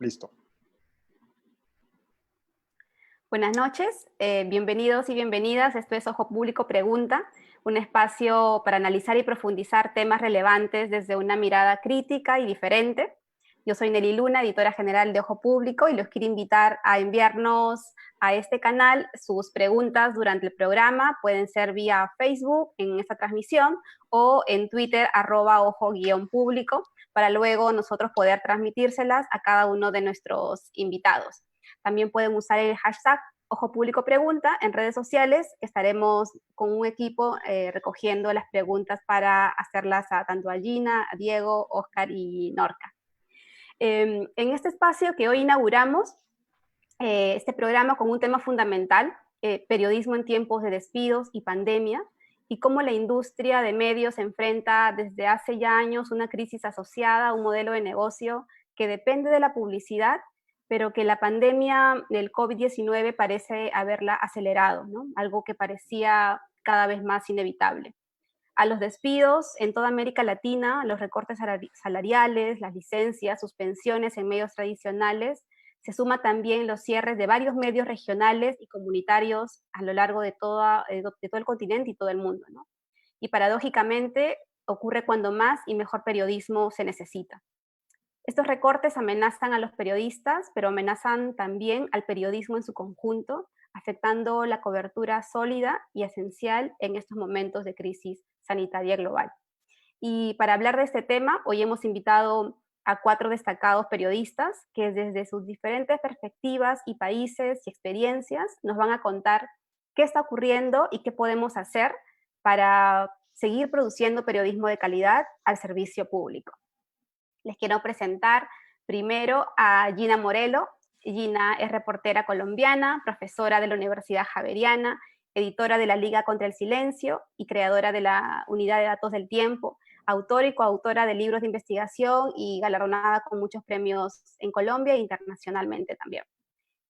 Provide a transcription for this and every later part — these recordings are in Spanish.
Listo. Buenas noches, bienvenidos y bienvenidas. Esto es Ojo Público Pregunta, un espacio para analizar y profundizar temas relevantes desde una mirada crítica y diferente. Yo soy Nelly Luna, editora general de Ojo Público, y los quiero invitar a enviarnos a este canal sus preguntas durante el programa. Pueden ser vía Facebook en esta transmisión o en Twitter @ojo_público, para luego nosotros poder transmitírselas a cada uno de nuestros invitados. También pueden usar el hashtag Ojo Público Pregunta en redes sociales. Estaremos con un equipo recogiendo las preguntas para hacerlas a tanto a Gina, a Diego, Oscar y Norca. En este espacio que hoy inauguramos, este programa con un tema fundamental, periodismo en tiempos de despidos y pandemia, y cómo la industria de medios enfrenta desde hace ya años una crisis asociada a un modelo de negocio que depende de la publicidad, pero que la pandemia del COVID-19 parece haberla acelerado, ¿no? Algo que parecía cada vez más inevitable. A los despidos en toda América Latina, los recortes salariales, las licencias, suspensiones en medios tradicionales, se suma también los cierres de varios medios regionales y comunitarios a lo largo de todo el continente y todo el mundo, ¿no? Y paradójicamente ocurre cuando más y mejor periodismo se necesita. Estos recortes amenazan a los periodistas, pero amenazan también al periodismo en su conjunto, afectando la cobertura sólida y esencial en estos momentos de crisis sanitaria global. Y para hablar de este tema, hoy hemos invitado a 4 destacados periodistas que desde sus diferentes perspectivas y países y experiencias nos van a contar qué está ocurriendo y qué podemos hacer para seguir produciendo periodismo de calidad al servicio público. Les quiero presentar primero a Gina Morelo. Gina es reportera colombiana, profesora de la Universidad Javeriana, editora de la Liga contra el Silencio y creadora de la Unidad de Datos del Tiempo, autora y coautora de libros de investigación y galardonada con muchos premios en Colombia e internacionalmente también.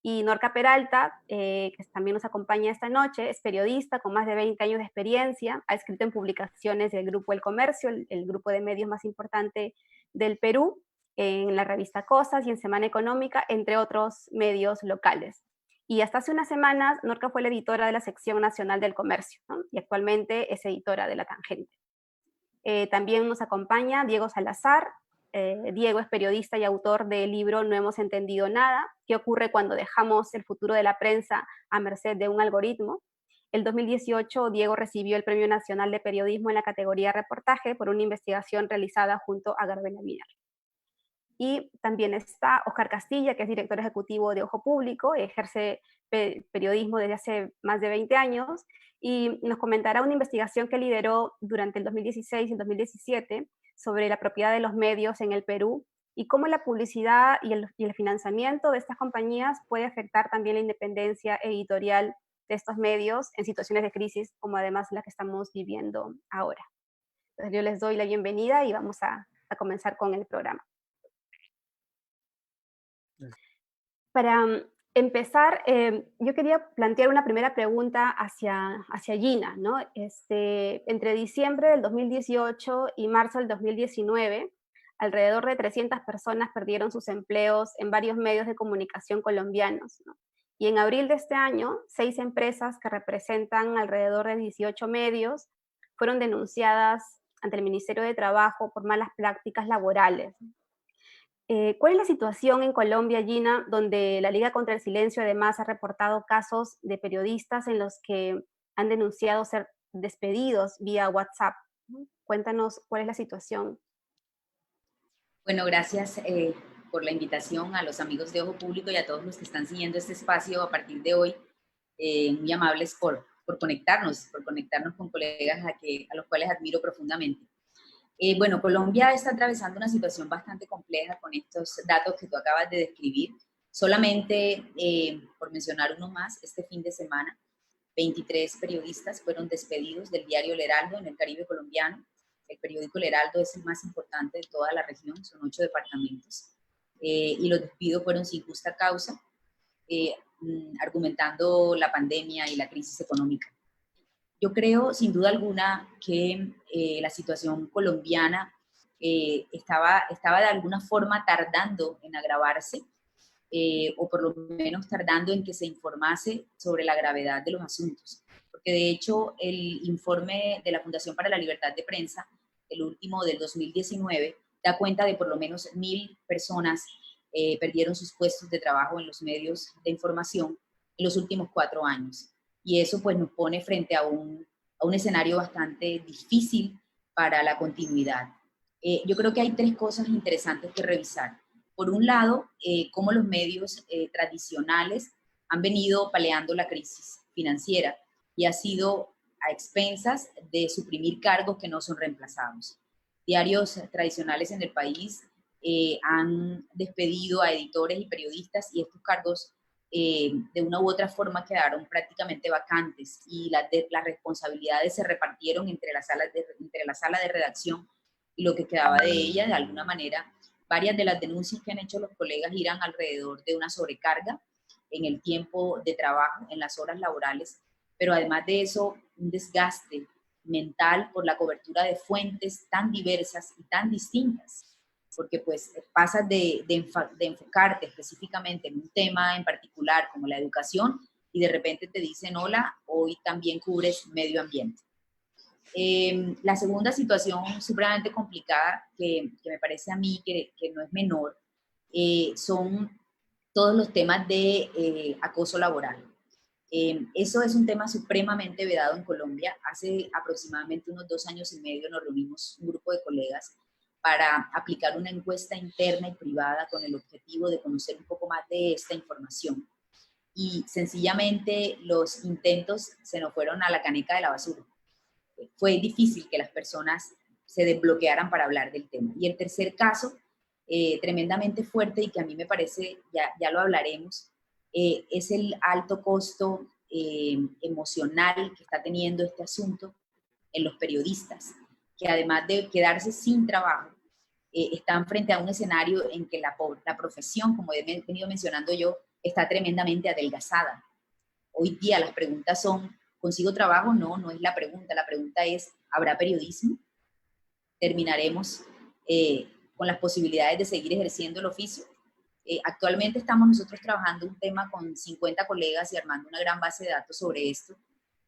Y Norca Peralta, que también nos acompaña esta noche, es periodista con más de 20 años de experiencia, ha escrito en publicaciones del Grupo El Comercio, el grupo de medios más importante del Perú, en la revista Cosas y en Semana Económica, entre otros medios locales. Y hasta hace unas semanas, Norca fue la editora de la sección nacional del Comercio, ¿no? Y actualmente es editora de La Tangente. También nos acompaña Diego Salazar. Diego es periodista y autor del libro No hemos entendido nada, qué ocurre cuando dejamos el futuro de la prensa a merced de un algoritmo. El 2018, Diego recibió el Premio Nacional de Periodismo en la categoría reportaje por una investigación realizada junto a Garbela Miner. Y también está Oscar Castilla, que es director ejecutivo de Ojo Público, ejerce periodismo desde hace más de 20 años, y nos comentará una investigación que lideró durante el 2016 y el 2017 sobre la propiedad de los medios en el Perú y cómo la publicidad y el financiamiento de estas compañías puede afectar también la independencia editorial de estos medios en situaciones de crisis, como además la que estamos viviendo ahora. Entonces yo les doy la bienvenida y vamos a comenzar con el programa. Para empezar, yo quería plantear una primera pregunta hacia Gina, ¿no? Entre diciembre del 2018 y marzo del 2019, alrededor de 300 personas perdieron sus empleos en varios medios de comunicación colombianos, ¿no? Y en abril de este año, 6 empresas que representan alrededor de 18 medios fueron denunciadas ante el Ministerio de Trabajo por malas prácticas laborales. ¿Cuál es la situación en Colombia, Gina, donde la Liga contra el Silencio además ha reportado casos de periodistas en los que han denunciado ser despedidos vía WhatsApp? Cuéntanos cuál es la situación. Bueno, gracias por la invitación a los amigos de Ojo Público y a todos los que están siguiendo este espacio a partir de hoy. Muy amables por conectarnos con colegas a los cuales admiro profundamente. Bueno, Colombia está atravesando una situación bastante compleja con estos datos que tú acabas de describir. Solamente, por mencionar uno más, este fin de semana, 23 periodistas fueron despedidos del diario El Heraldo en el Caribe colombiano. El periódico El Heraldo es el más importante de toda la región, son 8 departamentos. Y los despidos fueron sin justa causa, argumentando la pandemia y la crisis económica. Yo creo, sin duda alguna, que la situación colombiana estaba de alguna forma tardando en agravarse o por lo menos tardando en que se informase sobre la gravedad de los asuntos. Porque de hecho el informe de la Fundación para la Libertad de Prensa, el último del 2019, da cuenta de por lo menos 1.000 personas perdieron sus puestos de trabajo en los medios de información en los últimos 4 años. Y eso pues nos pone frente a un escenario bastante difícil para la continuidad. Yo creo que hay 3 cosas interesantes que revisar. Por un lado, cómo los medios tradicionales han venido paliando la crisis financiera y ha sido a expensas de suprimir cargos que no son reemplazados. Diarios tradicionales en el país han despedido a editores y periodistas y estos cargos de una u otra forma quedaron prácticamente vacantes y las responsabilidades se repartieron entre la sala de redacción y lo que quedaba de ella. De alguna manera, varias de las denuncias que han hecho los colegas giran alrededor de una sobrecarga en el tiempo de trabajo, en las horas laborales, pero además de eso, un desgaste mental por la cobertura de fuentes tan diversas y tan distintas, porque pues pasas de enfocarte específicamente en un tema en particular como la educación y de repente te dicen, hola, hoy también cubres medio ambiente. La segunda situación supremamente complicada que me parece a mí que no es menor, son todos los temas de acoso laboral. Eso es un tema supremamente vedado en Colombia. Hace aproximadamente unos 2 años y medio nos reunimos un grupo de colegas para aplicar una encuesta interna y privada con el objetivo de conocer un poco más de esta información. Y sencillamente los intentos se nos fueron a la caneca de la basura. Fue difícil que las personas se desbloquearan para hablar del tema. Y el tercer caso, tremendamente fuerte y que a mí me parece, ya lo hablaremos, es el alto costo emocional que está teniendo este asunto en los periodistas, que además de quedarse sin trabajo, están frente a un escenario en que la profesión, como he venido mencionando yo, está tremendamente adelgazada. Hoy día las preguntas son, ¿consigo trabajo? No, no es la pregunta es, ¿habrá periodismo? ¿Terminaremos con las posibilidades de seguir ejerciendo el oficio? Actualmente estamos nosotros trabajando un tema con 50 colegas y armando una gran base de datos sobre esto,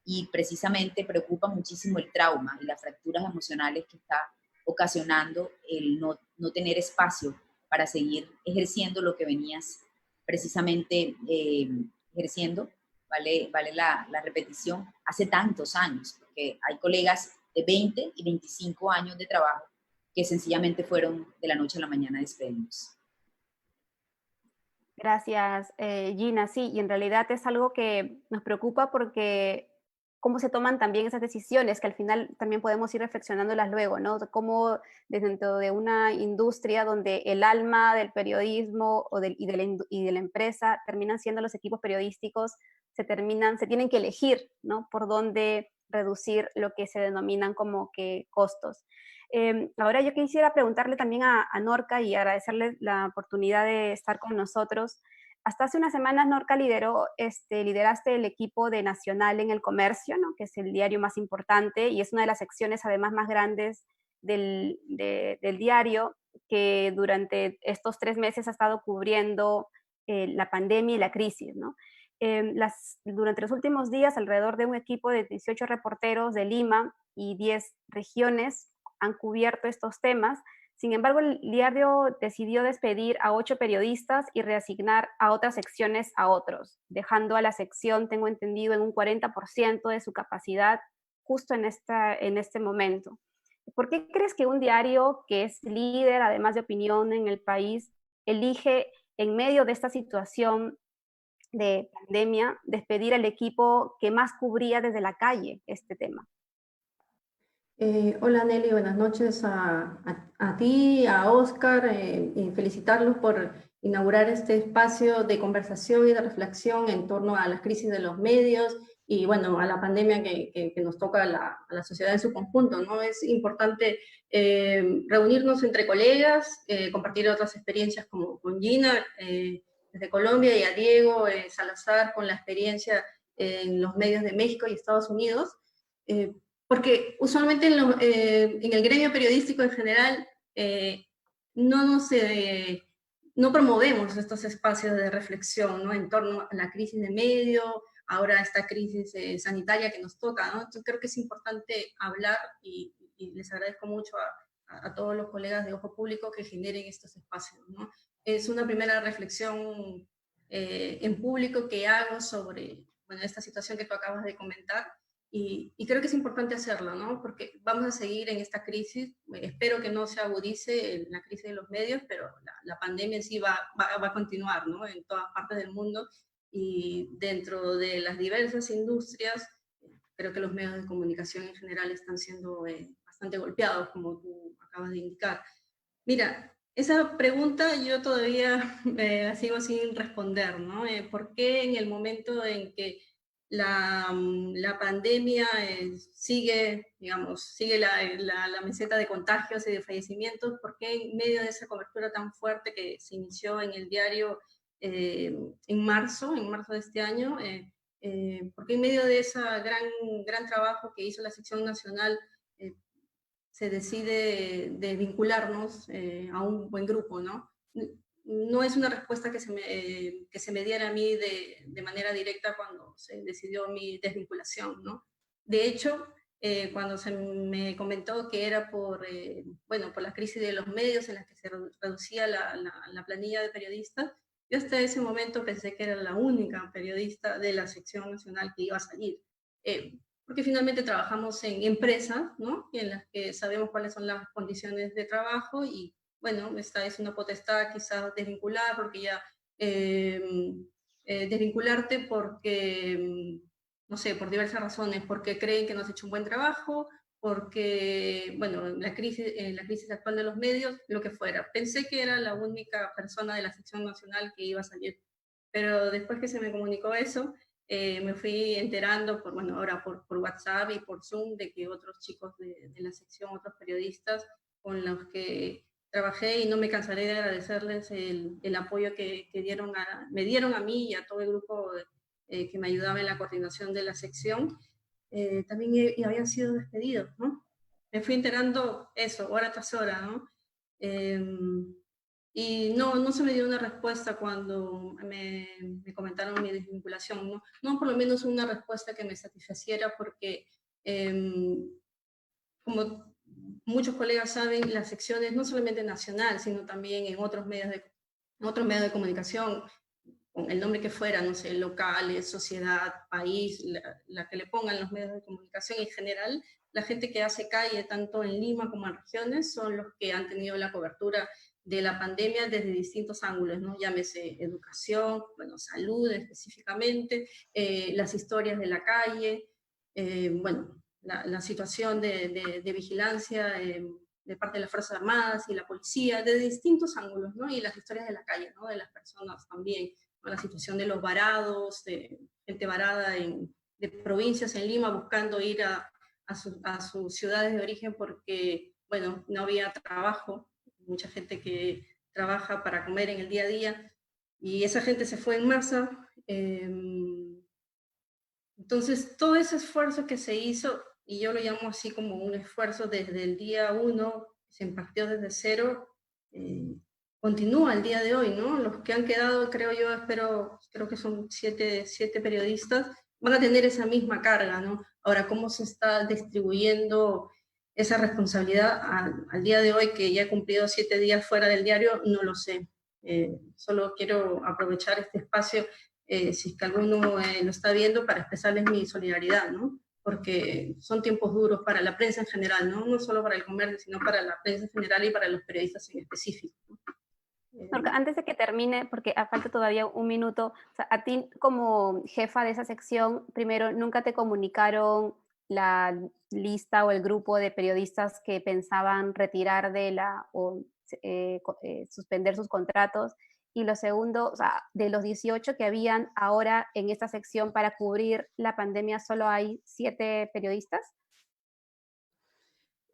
y precisamente preocupa muchísimo el trauma y las fracturas emocionales que está ocasionando el no tener espacio para seguir ejerciendo lo que venías precisamente ejerciendo, vale la repetición, hace tantos años, porque hay colegas de 20 y 25 años de trabajo que sencillamente fueron de la noche a la mañana despedidos. Gracias, Gina. Sí, y en realidad es algo que nos preocupa porque cómo se toman también esas decisiones, que al final también podemos ir reflexionándolas luego, ¿no? Cómo dentro de una industria donde el alma del periodismo y de la empresa terminan siendo los equipos periodísticos, se tienen que elegir, ¿no? Por dónde reducir lo que se denominan como que costos. Ahora yo quisiera preguntarle también a Norca y agradecerle la oportunidad de estar con nosotros. Hasta hace unas semanas Norca lideraste el equipo de Nacional en el Comercio, ¿no? Que es el diario más importante y es una de las secciones además más grandes del diario, que durante estos 3 meses ha estado cubriendo la pandemia y la crisis, ¿no? Durante los últimos días, alrededor de un equipo de 18 reporteros de Lima y 10 regiones han cubierto estos temas. Sin embargo, el diario decidió despedir a 8 periodistas y reasignar a otras secciones a otros, dejando a la sección, tengo entendido, en un 40% de su capacidad justo en este momento. ¿Por qué crees que un diario que es líder, además de opinión en el país, elige en medio de esta situación de pandemia despedir al equipo que más cubría desde la calle este tema? Hola Nelly, buenas noches a ti, a Oscar, y felicitarlos por inaugurar este espacio de conversación y de reflexión en torno a las crisis de los medios y bueno, a la pandemia que nos toca a la sociedad en su conjunto, ¿no? Es importante reunirnos entre colegas, compartir otras experiencias como con Gina desde Colombia y a Diego Salazar con la experiencia en los medios de México y Estados Unidos. Porque usualmente en el gremio periodístico en general no nos no promovemos estos espacios de reflexión, ¿no? En torno a la crisis de medio, ahora esta crisis sanitaria que nos toca, ¿no? Entonces creo que es importante hablar y les agradezco mucho a todos los colegas de Ojo Público que generen estos espacios, ¿no? Es una primera reflexión en público que hago sobre, bueno, esta situación que tú acabas de comentar, y creo que es importante hacerlo, ¿no? Porque vamos a seguir en esta crisis. Espero que no se agudice la crisis de los medios, pero la pandemia en sí va a continuar, ¿no? En todas partes del mundo, y dentro de las diversas industrias, creo que los medios de comunicación en general están siendo bastante golpeados, como tú acabas de indicar. Mira, esa pregunta yo todavía la sigo sin responder, ¿no? ¿Por qué en el momento en que la pandemia sigue, digamos, sigue la meseta de contagios y de fallecimientos, por qué en medio de esa cobertura tan fuerte que se inició en el diario en marzo de este año, por qué en medio de ese gran trabajo que hizo la sección nacional, se decide de vincularnos a un buen grupo, ¿no? No es una respuesta que se me diera a mí de manera directa cuando se decidió mi desvinculación, ¿no? De hecho, cuando se me comentó que era bueno, por la crisis de los medios en la que se reducía la planilla de periodistas, yo hasta ese momento pensé que era la única periodista de la sección nacional que iba a salir. Porque finalmente trabajamos en empresas, ¿no? En las que sabemos cuáles son las condiciones de trabajo, y bueno, esta es una potestad quizás desvincular, porque ya desvincularte porque, no sé, por diversas razones, porque creen que no has hecho un buen trabajo, porque, bueno, la crisis actual de los medios, lo que fuera. Pensé que era la única persona de la sección nacional que iba a salir, pero después que se me comunicó eso, me fui enterando, bueno, ahora por WhatsApp y por Zoom, de que otros chicos de la sección, otros periodistas con los que trabajé, y no me cansaré de agradecerles el apoyo que me dieron a mí y a todo el grupo que me ayudaba en la coordinación de la sección, también habían sido despedidos, ¿no? Me fui enterando eso, hora tras hora, ¿no? Y no se me dio una respuesta cuando me comentaron mi desvinculación, ¿no? No por lo menos una respuesta que me satisfaciera, porque como muchos colegas saben, las secciones no solamente nacional, sino también en otros medios de comunicación, con el nombre que fuera, no sé, locales, sociedad, país, la que le pongan los medios de comunicación en general, la gente que hace calle, tanto en Lima como en regiones, son los que han tenido la cobertura de la pandemia desde distintos ángulos, ¿no? Llámese educación, bueno, salud específicamente, las historias de la calle, bueno, la situación de vigilancia de parte de las Fuerzas Armadas y la policía, de distintos ángulos, ¿no? Y las historias de la calle, ¿no? De las personas también, ¿no? La situación de los varados, de gente varada de provincias en Lima buscando ir a sus ciudades de origen porque, bueno, no había trabajo, mucha gente que trabaja para comer en el día a día, y esa gente se fue en masa. Entonces, todo ese esfuerzo que se hizo, y yo lo llamo así como un esfuerzo desde el día uno, se impartió desde cero, eh, continúa el día de hoy, ¿no? Los que han quedado, creo que son siete periodistas, van a tener esa misma carga, ¿no? Ahora, ¿cómo se está distribuyendo esa responsabilidad al día de hoy, que ya he cumplido 7 días fuera del diario? No lo sé. Solo quiero aprovechar este espacio, si es que alguno lo está viendo, para expresarles mi solidaridad, ¿no? Porque son tiempos duros para la prensa en general, ¿no? No solo para el comercio, sino para la prensa en general y para los periodistas en específico, ¿no? Norca, antes de que termine, porque falta todavía un minuto, o sea, a ti como jefa de esa sección, primero, ¿nunca te comunicaron la lista o el grupo de periodistas que pensaban retirar o suspender sus contratos? Y lo segundo, o sea, de los 18 que habían ahora en esta sección para cubrir la pandemia, ¿solo hay 7 periodistas?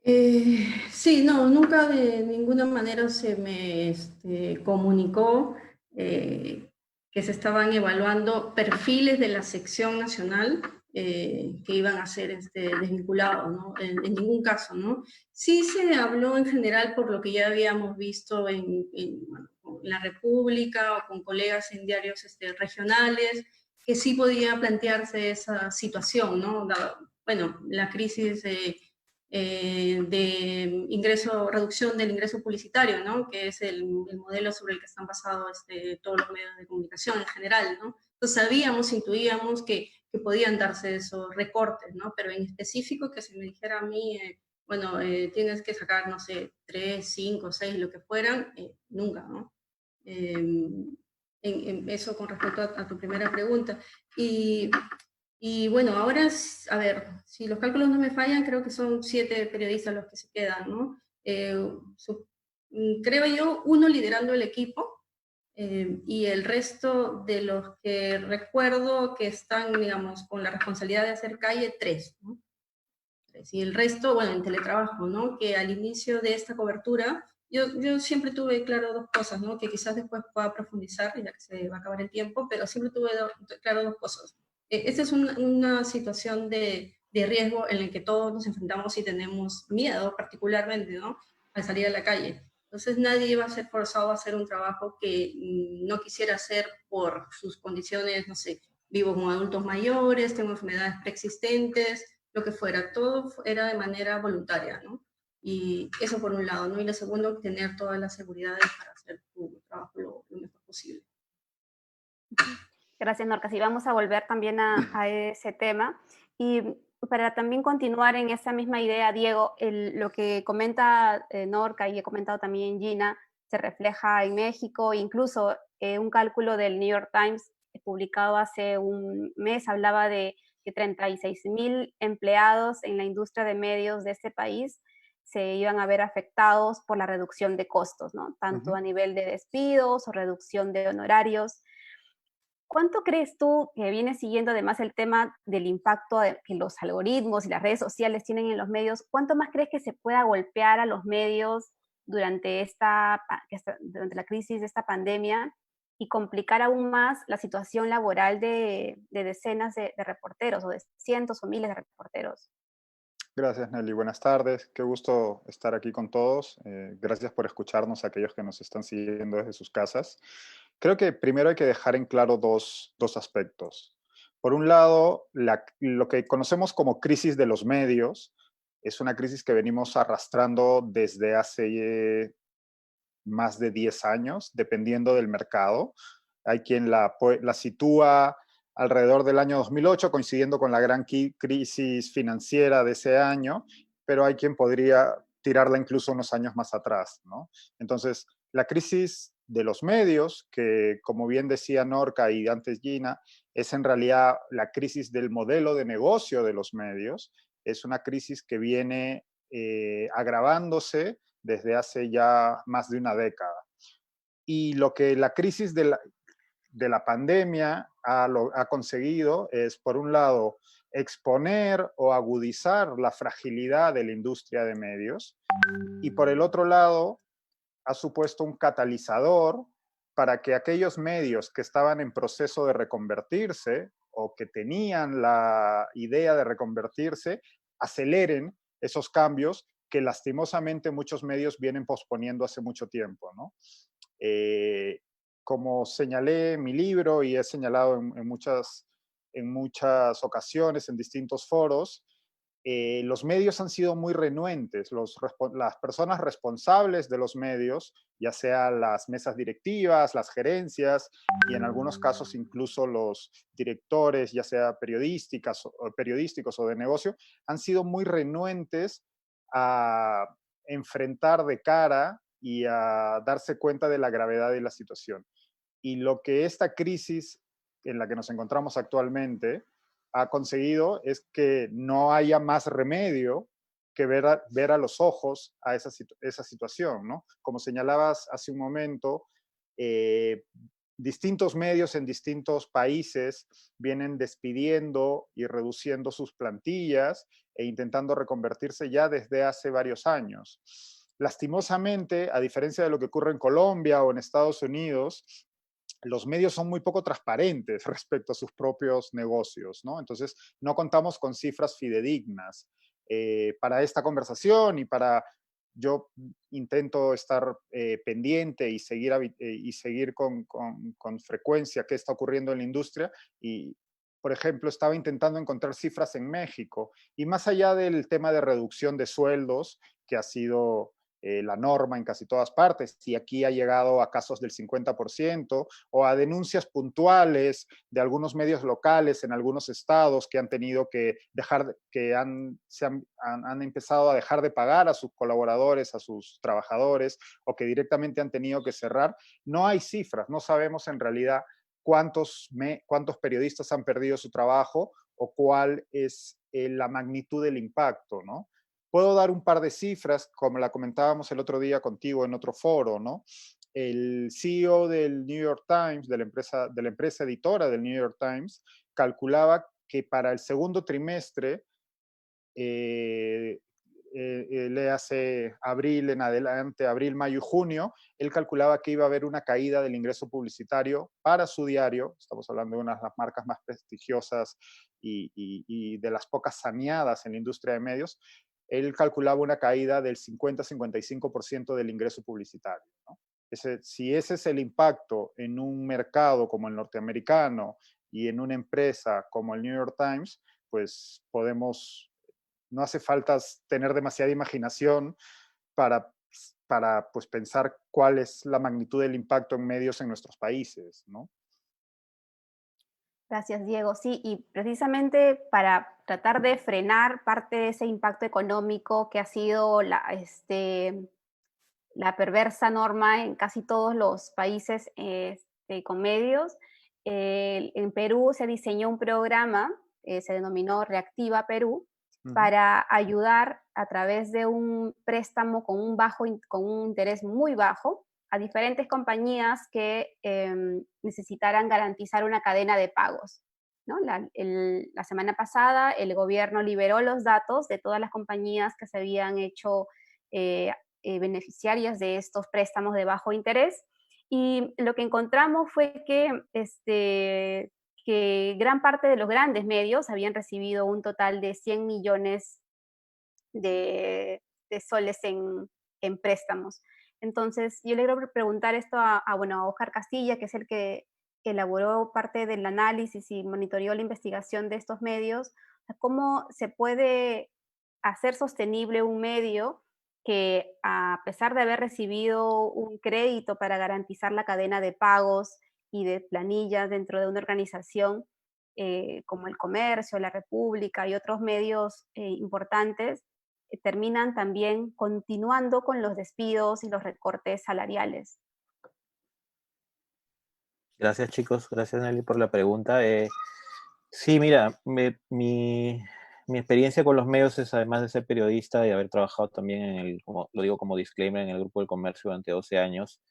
Sí, no, nunca de ninguna manera se me comunicó que se estaban evaluando perfiles de la sección nacional que iban a ser desvinculados, ¿no? En ningún caso, ¿no? Sí se habló en general por lo que ya habíamos visto bueno, en la República o con colegas en diarios regionales, que sí podía plantearse esa situación, ¿no? Bueno, la crisis de ingreso, reducción del ingreso publicitario, ¿no? Que es el modelo sobre el que están basados todos los medios de comunicación en general, ¿no? Entonces sabíamos, intuíamos que podían darse esos recortes, ¿no? Pero en específico que se me dijera a mí, bueno, tienes que sacar, no sé, 3, 5, 6, lo que fueran, nunca, ¿no? Eso con respecto a tu primera pregunta. Y bueno, ahora, a ver, si los cálculos no me fallan, creo que son 7 periodistas los que se quedan, ¿no? Creo yo, uno liderando el equipo, y el resto de los que recuerdo que están, digamos, con la responsabilidad de hacer calle, 3, ¿no? Y el resto, bueno, en teletrabajo, ¿no? Que al inicio de esta cobertura, yo siempre tuve claro dos cosas, ¿no? Que quizás después pueda profundizar, ya que se va a acabar el tiempo, pero siempre tuve claro dos cosas. Esta es una situación de riesgo en la que todos nos enfrentamos y tenemos miedo particularmente, ¿no? Al salir a la calle. Entonces nadie iba a ser forzado a hacer un trabajo que no quisiera hacer por sus condiciones, no sé, vivo con adultos mayores, tengo enfermedades preexistentes, lo que fuera, todo era de manera voluntaria, ¿no? Y eso por un lado, ¿no? Y lo segundo, tener todas las seguridades para hacer tu trabajo lo mejor posible. Gracias, Norca. Sí, vamos a volver también a ese tema. Y para también continuar en esa misma idea, Diego, lo que comenta Norca y he comentado también Gina, se refleja en México, incluso un cálculo del New York Times publicado hace un mes hablaba de que 36,000 empleados en la industria de medios de este país se iban a ver afectados por la reducción de costos, ¿no? Tanto a nivel de despidos o reducción de honorarios. ¿Cuánto crees tú que viene siguiendo además el tema del impacto que los algoritmos y las redes sociales tienen en los medios? ¿Cuánto más crees que se pueda golpear a los medios durante durante la crisis de esta pandemia y complicar aún más la situación laboral de decenas de reporteros o de cientos o miles de reporteros? Gracias, Nelly. Buenas tardes. Qué gusto estar aquí con todos. Gracias por escucharnos a aquellos que nos están siguiendo desde sus casas. Creo que primero hay que dejar en claro dos aspectos. Por un lado, lo que conocemos como crisis de los medios es una crisis que venimos arrastrando desde hace más de 10 años, dependiendo del mercado. Hay quien la sitúa alrededor del año 2008, coincidiendo con la gran crisis financiera de ese año, pero hay quien podría tirarla incluso unos años más atrás, ¿no? Entonces, la crisis de los medios, que como bien decía Norca y antes Gina, es en realidad la crisis del modelo de negocio de los medios, es una crisis que viene agravándose desde hace ya más de una década. Y lo que la crisis de la pandemia ha conseguido es, por un lado, exponer o agudizar la fragilidad de la industria de medios y, por el otro lado, ha supuesto un catalizador para que aquellos medios que estaban en proceso de reconvertirse o que tenían la idea de reconvertirse, aceleren esos cambios que lastimosamente muchos medios vienen posponiendo hace mucho tiempo, ¿no? Como señalé en mi libro y he señalado en muchas ocasiones en distintos foros, los medios han sido muy renuentes. Las personas responsables de los medios, ya sea las mesas directivas, las gerencias y en algunos casos incluso los directores, ya sea periodísticos o de negocio, han sido muy renuentes a enfrentar de cara y a darse cuenta de la gravedad de la situación. Y lo que esta crisis en la que nos encontramos actualmente ha conseguido es que no haya más remedio que ver a los ojos a esa situación, ¿no? Como señalabas hace un momento, distintos medios en distintos países vienen despidiendo y reduciendo sus plantillas e intentando reconvertirse ya desde hace varios años. Lastimosamente, a diferencia de lo que ocurre en Colombia o en Estados Unidos, los medios son muy poco transparentes respecto a sus propios negocios, ¿no? Entonces, no contamos con cifras fidedignas. Para esta conversación y para yo intento estar pendiente y seguir con frecuencia qué está ocurriendo en la industria y, por ejemplo, estaba intentando encontrar cifras en México y más allá del tema de reducción de sueldos, que ha sido la norma en casi todas partes, y aquí ha llegado a casos del 50%, o a denuncias puntuales de algunos medios locales en algunos estados que han tenido que dejar, que han empezado a dejar de pagar a sus colaboradores, a sus trabajadores, o que directamente han tenido que cerrar. No hay cifras, no sabemos en realidad cuántos periodistas han perdido su trabajo o cuál es la magnitud del impacto, ¿no? Puedo dar un par de cifras, como la comentábamos el otro día contigo en otro foro, ¿no? El CEO del New York Times, de la empresa editora del New York Times, calculaba que para el segundo trimestre, le hace abril en adelante, abril, mayo y junio, él calculaba que iba a haber una caída del ingreso publicitario para su diario, estamos hablando de una de las marcas más prestigiosas y de las pocas saneadas en la industria de medios, él calculaba una caída del 50-55% del ingreso publicitario, ¿no? Si ese es el impacto en un mercado como el norteamericano y en una empresa como el New York Times, pues no hace falta tener demasiada imaginación para, pues, pensar cuál es la magnitud del impacto en medios en nuestros países, ¿no? Gracias, Diego. Sí, y precisamente para tratar de frenar parte de ese impacto económico que ha sido la perversa norma en casi todos los países con medios, en Perú se diseñó un programa, se denominó Reactiva Perú, para ayudar a través de un préstamo con un interés muy bajo a diferentes compañías que necesitaran garantizar una cadena de pagos, ¿no? La semana pasada el gobierno liberó los datos de todas las compañías que se habían hecho beneficiarias de estos préstamos de bajo interés, y lo que encontramos fue que gran parte de los grandes medios habían recibido un total de 100 millones de soles en préstamos. Entonces, yo le quiero preguntar esto a Óscar Castilla, que es el que elaboró parte del análisis y monitoreó la investigación de estos medios. ¿Cómo se puede hacer sostenible un medio que, a pesar de haber recibido un crédito para garantizar la cadena de pagos y de planillas dentro de una organización como El Comercio, La República y otros medios importantes, terminan también continuando con los despidos y los recortes salariales? Gracias, chicos. Gracias, Nelly, por la pregunta. Sí, mira, mi experiencia con los medios es, además de ser periodista y haber trabajado también como lo digo como disclaimer, en el Grupo del Comercio durante 12 años.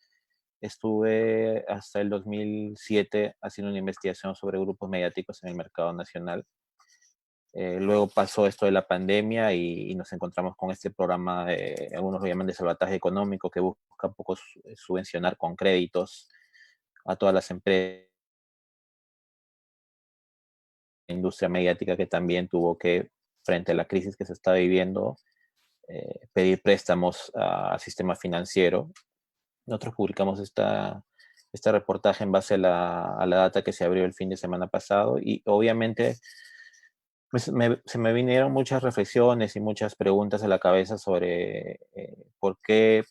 Estuve hasta el 2007 haciendo una investigación sobre grupos mediáticos en el mercado nacional. Luego pasó esto de la pandemia y nos encontramos con este programa, algunos lo llaman de salvataje económico, que busca un poco subvencionar con créditos a todas las empresas, industria mediática, que también tuvo que, frente a la crisis que se está viviendo, pedir préstamos al sistema financiero. Nosotros publicamos este reportaje en base a la data que se abrió el fin de semana pasado, y obviamente pues, se me vinieron muchas reflexiones y muchas preguntas a la cabeza sobre por qué,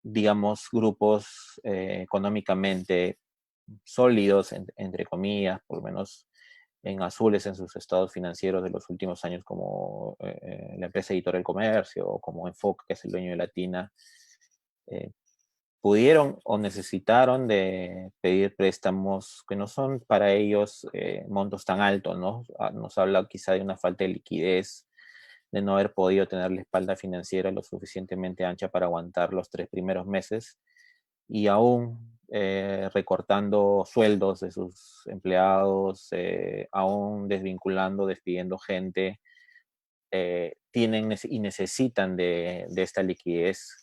digamos, grupos económicamente sólidos, entre comillas, por lo menos en azules en sus estados financieros de los últimos años, como la empresa editora El Comercio, o como Enfoque, que es el dueño de Latina, pudieron o necesitaron de pedir préstamos que no son para ellos montos tan altos, ¿no? Nos habla quizá de una falta de liquidez, de no haber podido tener la espalda financiera lo suficientemente ancha para aguantar los 3 primeros meses, y aún recortando sueldos de sus empleados, aún desvinculando, despidiendo gente, tienen y necesitan de esta liquidez.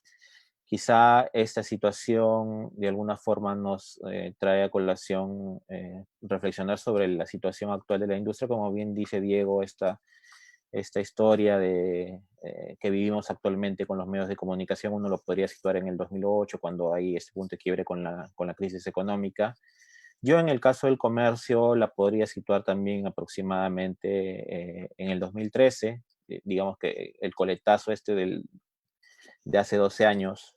Quizá esta situación de alguna forma nos trae a colación reflexionar sobre la situación actual de la industria. Como bien dice Diego, esta esta historia que vivimos actualmente con los medios de comunicación, uno lo podría situar en el 2008, cuando hay este punto de quiebre con la crisis económica. Yo en el caso del comercio la podría situar también aproximadamente en el 2013, digamos que el coletazo de hace 12 años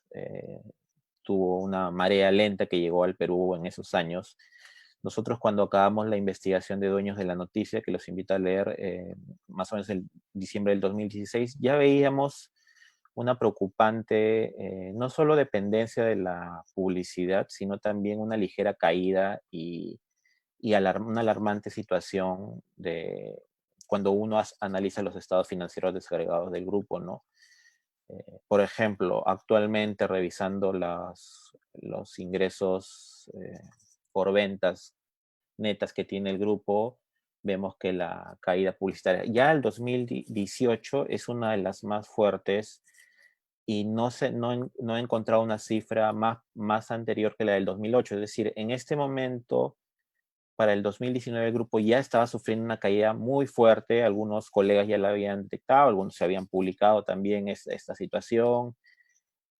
tuvo una marea lenta que llegó al Perú en esos años. Nosotros cuando acabamos la investigación de Dueños de la Noticia, que los invito a leer más o menos en diciembre del 2016, ya veíamos una preocupante, no solo dependencia de la publicidad, sino también una ligera caída y una alarmante situación de cuando uno analiza los estados financieros desagregados del grupo, ¿no? Por ejemplo, actualmente revisando los ingresos por ventas netas que tiene el grupo, vemos que la caída publicitaria ya el 2018 es una de las más fuertes y no he encontrado una cifra más anterior que la del 2008. Es decir, en este momento, para el 2019 el grupo ya estaba sufriendo una caída muy fuerte. Algunos colegas ya la habían detectado, algunos se habían publicado también esta situación.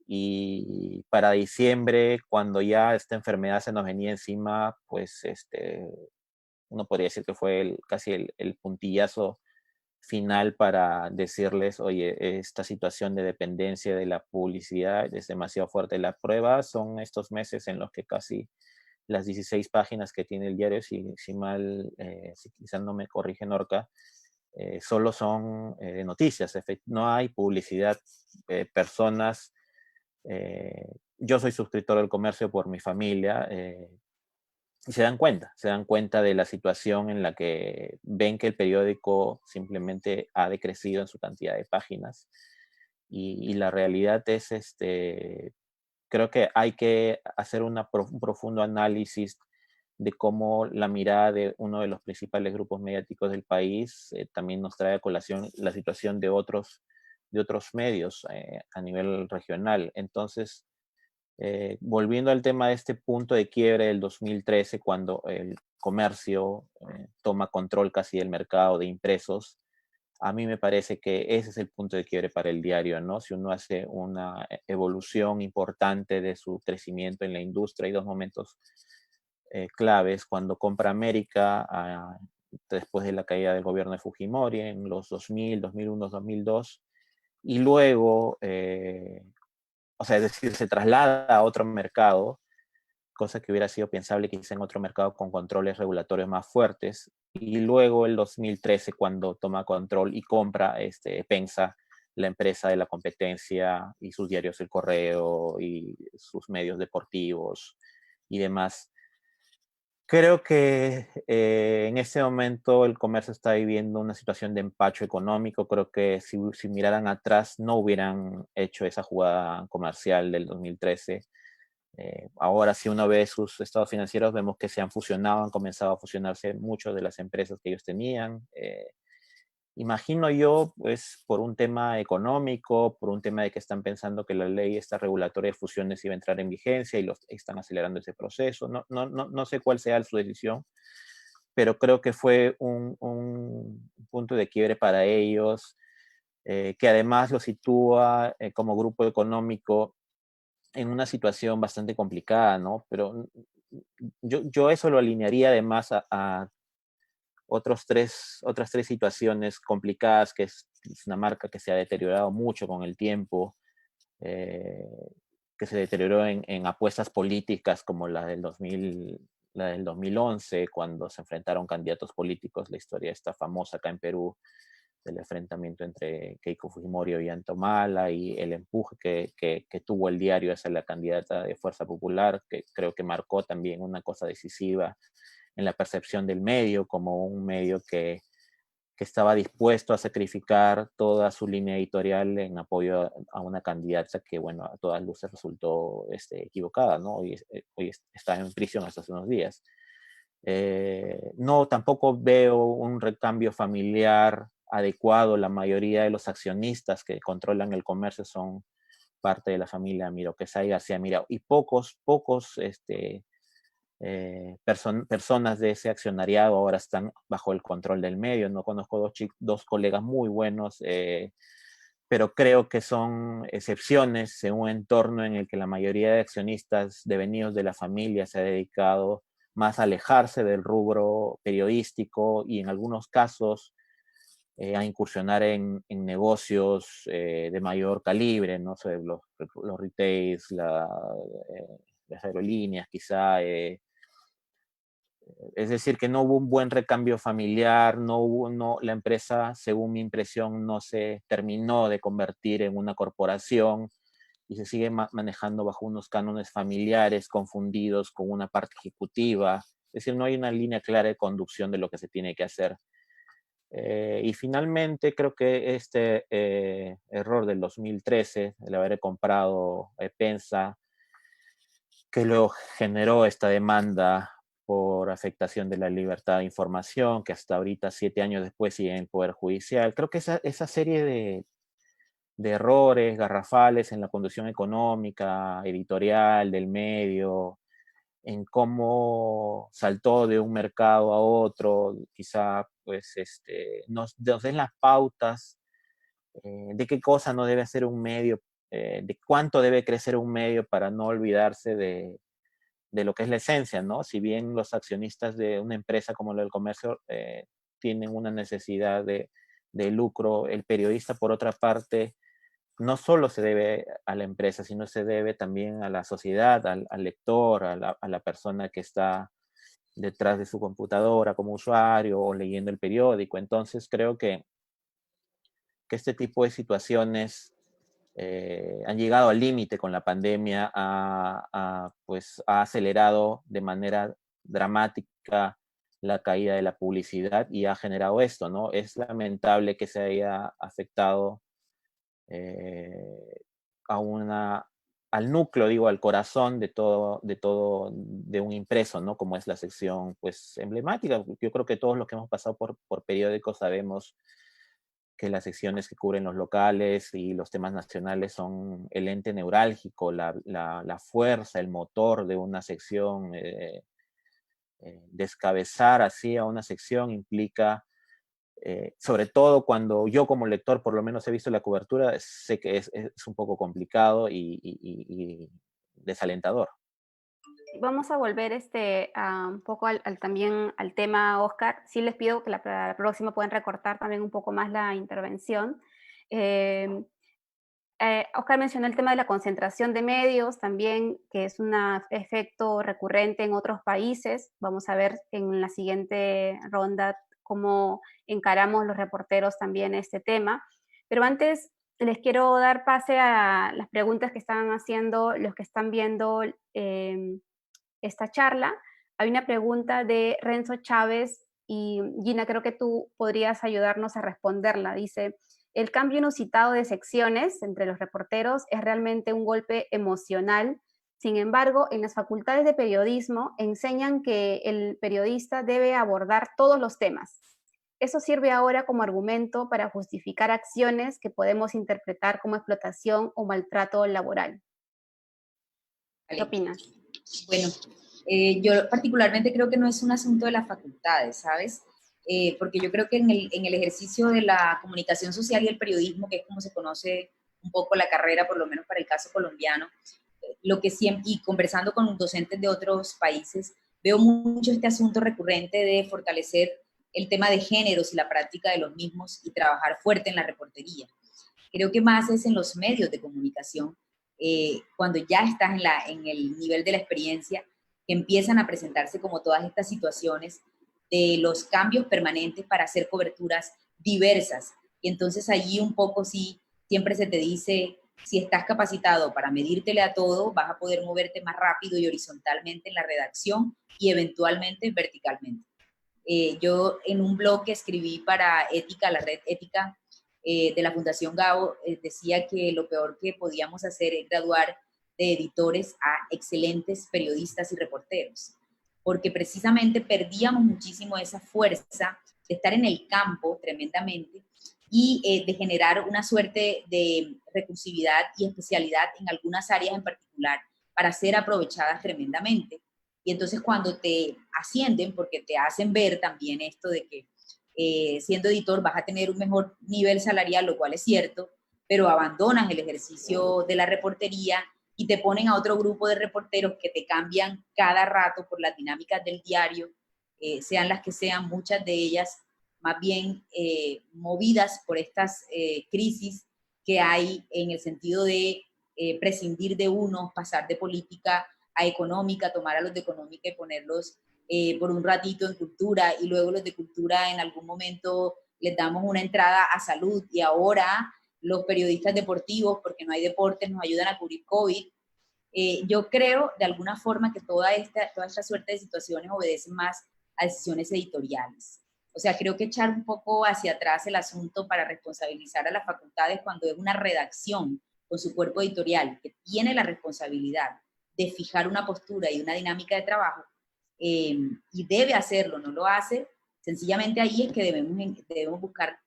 Y para diciembre, cuando ya esta enfermedad se nos venía encima, pues uno podría decir que fue casi el puntillazo final para decirles, oye, esta situación de dependencia de la publicidad es demasiado fuerte. La prueba son estos meses en los que casi las 16 páginas que tiene el diario, si quizás no me corrige Norca, solo son noticias. No hay publicidad, personas. Yo soy suscriptor del comercio por mi familia, y se dan cuenta de la situación en la que ven que el periódico simplemente ha decrecido en su cantidad de páginas. Y la realidad es, creo que hay que hacer un profundo análisis de cómo la mirada de uno de los principales grupos mediáticos del país también nos trae a colación la situación de otros medios a nivel regional. Entonces, volviendo al tema de este punto de quiebre del 2013, cuando el comercio toma control casi del mercado de impresos, a mí me parece que ese es el punto de quiebre para el diario, ¿no? Si uno hace una evolución importante de su crecimiento en la industria, hay dos momentos claves. Cuando compra América, después de la caída del gobierno de Fujimori, en los 2000, 2001, 2002, y luego, o sea, es decir, se traslada a otro mercado, cosa que hubiera sido pensable quizá en otro mercado con controles regulatorios más fuertes, y luego el 2013 cuando toma control y compra Pensa, la empresa de la competencia, y sus diarios El Correo y sus medios deportivos y demás. Creo que en este momento el comercio está viviendo una situación de empacho económico. Creo que si miraran atrás no hubieran hecho esa jugada comercial del 2013. Ahora, si uno ve sus estados financieros, vemos que se han fusionado, han comenzado a fusionarse muchas de las empresas que ellos tenían. Imagino yo, pues, por un tema económico, por un tema de que están pensando que la ley esta regulatoria de fusiones iba a entrar en vigencia y están acelerando ese proceso. No sé cuál sea su decisión, pero creo que fue un punto de quiebre para ellos, que además lo sitúa como grupo económico en una situación bastante complicada, ¿no? Pero yo eso lo alinearía además a otras tres situaciones complicadas, que es una marca que se ha deteriorado mucho con el tiempo, eh, que se deterioró en apuestas políticas como la del 2011, cuando se enfrentaron candidatos políticos, la historia está famosa acá en Perú, del enfrentamiento entre Keiko Fujimori y Ollanta Humala, y el empuje que tuvo el diario hacia la candidata de Fuerza Popular, que creo que marcó también una cosa decisiva en la percepción del medio, como un medio que estaba dispuesto a sacrificar toda su línea editorial en apoyo a una candidata que, bueno, a todas luces resultó equivocada, ¿no? Hoy está en prisión hasta hace unos días. No, tampoco veo un recambio familiar adecuado. La mayoría de los accionistas que controlan el comercio son parte de la familia Miro Quesada y García Mirao, y pocos personas de ese accionariado ahora están bajo el control del medio. No conozco dos colegas muy buenos, pero creo que son excepciones en un entorno en el que la mayoría de accionistas devenidos de la familia se ha dedicado más a alejarse del rubro periodístico y en algunos casos a incursionar en negocios de mayor calibre, no sé, los retails, las aerolíneas quizá. Es decir, que no hubo un buen recambio familiar, la empresa, según mi impresión, no se terminó de convertir en una corporación y se sigue manejando bajo unos cánones familiares confundidos con una parte ejecutiva. Es decir, no hay una línea clara de conducción de lo que se tiene que hacer. Y finalmente creo que este error del 2013, el haber comprado Pensa, que luego generó esta demanda por afectación de la libertad de información, que hasta ahorita, 7 años después, sigue en el Poder Judicial. Creo que esa serie de errores garrafales en la conducción económica, editorial, del medio, en cómo saltó de un mercado a otro, quizá pues nos den las pautas de qué cosa no debe hacer un medio, de cuánto debe crecer un medio para no olvidarse de lo que es la esencia, ¿no? Si bien los accionistas de una empresa como la del comercio tienen una necesidad de lucro, el periodista, por otra parte, no solo se debe a la empresa, sino se debe también a la sociedad, al lector, a la persona que está detrás de su computadora como usuario o leyendo el periódico. Entonces creo que este tipo de situaciones han llegado al límite con la pandemia, pues ha acelerado de manera dramática la caída de la publicidad y ha generado esto, ¿no? Es lamentable que se haya afectado al núcleo, digo, al corazón de un impreso, ¿no? Como es la sección, pues, emblemática. Yo creo que todos los que hemos pasado por periódicos sabemos que las secciones que cubren los locales y los temas nacionales son el ente neurálgico, la fuerza, el motor de una sección. Descabezar así a una sección implica, sobre todo cuando yo como lector por lo menos he visto la cobertura, sé que es un poco complicado y desalentador. Vamos a volver un poco también al tema, Oscar. Sí les pido que la próxima puedan recortar también un poco más la intervención. Oscar mencionó el tema de la concentración de medios también, que es un efecto recurrente en otros países. Vamos a ver en la siguiente ronda cómo encaramos los reporteros también este tema. Pero antes les quiero dar pase a las preguntas que están haciendo los que están viendo esta charla. Hay una pregunta de Renzo Chávez y Gina, creo que tú podrías ayudarnos a responderla. Dice, el cambio inusitado de secciones entre los reporteros es realmente un golpe emocional. Sin embargo, en las facultades de periodismo enseñan que el periodista debe abordar todos los temas. Eso sirve ahora como argumento para justificar acciones que podemos interpretar como explotación o maltrato laboral. ¿Qué opinas? Bueno, yo particularmente creo que no es un asunto de las facultades, ¿sabes? Porque yo creo que en el ejercicio de la comunicación social y el periodismo, que es como se conoce un poco la carrera, por lo menos para el caso colombiano, lo que siempre, y conversando con docentes de otros países, veo mucho este asunto recurrente de fortalecer el tema de géneros y la práctica de los mismos y trabajar fuerte en la reportería. Creo que más es en los medios de comunicación, cuando ya estás en el nivel de la experiencia, que empiezan a presentarse como todas estas situaciones de los cambios permanentes para hacer coberturas diversas. Y entonces allí un poco sí, siempre se te dice, si estás capacitado para medírtele a todo, vas a poder moverte más rápido y horizontalmente en la redacción y eventualmente verticalmente. Yo en un blog que escribí para Ética, la red Ética de la Fundación Gabo, decía que lo peor que podíamos hacer es graduar de editores a excelentes periodistas y reporteros, porque precisamente perdíamos muchísimo esa fuerza de estar en el campo tremendamente y de generar una suerte de recursividad y especialidad en algunas áreas en particular para ser aprovechadas tremendamente. y entonces cuando te ascienden, porque te hacen ver también esto de que siendo editor vas a tener un mejor nivel salarial, lo cual es cierto, pero abandonas el ejercicio de la reportería y te ponen a otro grupo de reporteros que te cambian cada rato por las dinámicas del diario, sean las que sean, muchas de ellas más bien movidas por estas crisis que hay en el sentido de prescindir de unos, pasar de política a económica, tomar a los de económica y ponerlos por un ratito en cultura, y luego los de cultura en algún momento les damos una entrada a salud, y ahora los periodistas deportivos, porque no hay deportes, nos ayudan a cubrir COVID. Yo creo de alguna forma que toda esta suerte de situaciones obedecen más a decisiones editoriales. O sea, creo que echar un poco hacia atrás el asunto para responsabilizar a las facultades cuando es una redacción con su cuerpo editorial que tiene la responsabilidad de fijar una postura y una dinámica de trabajo, y debe hacerlo, no lo hace, sencillamente ahí es que debemos buscar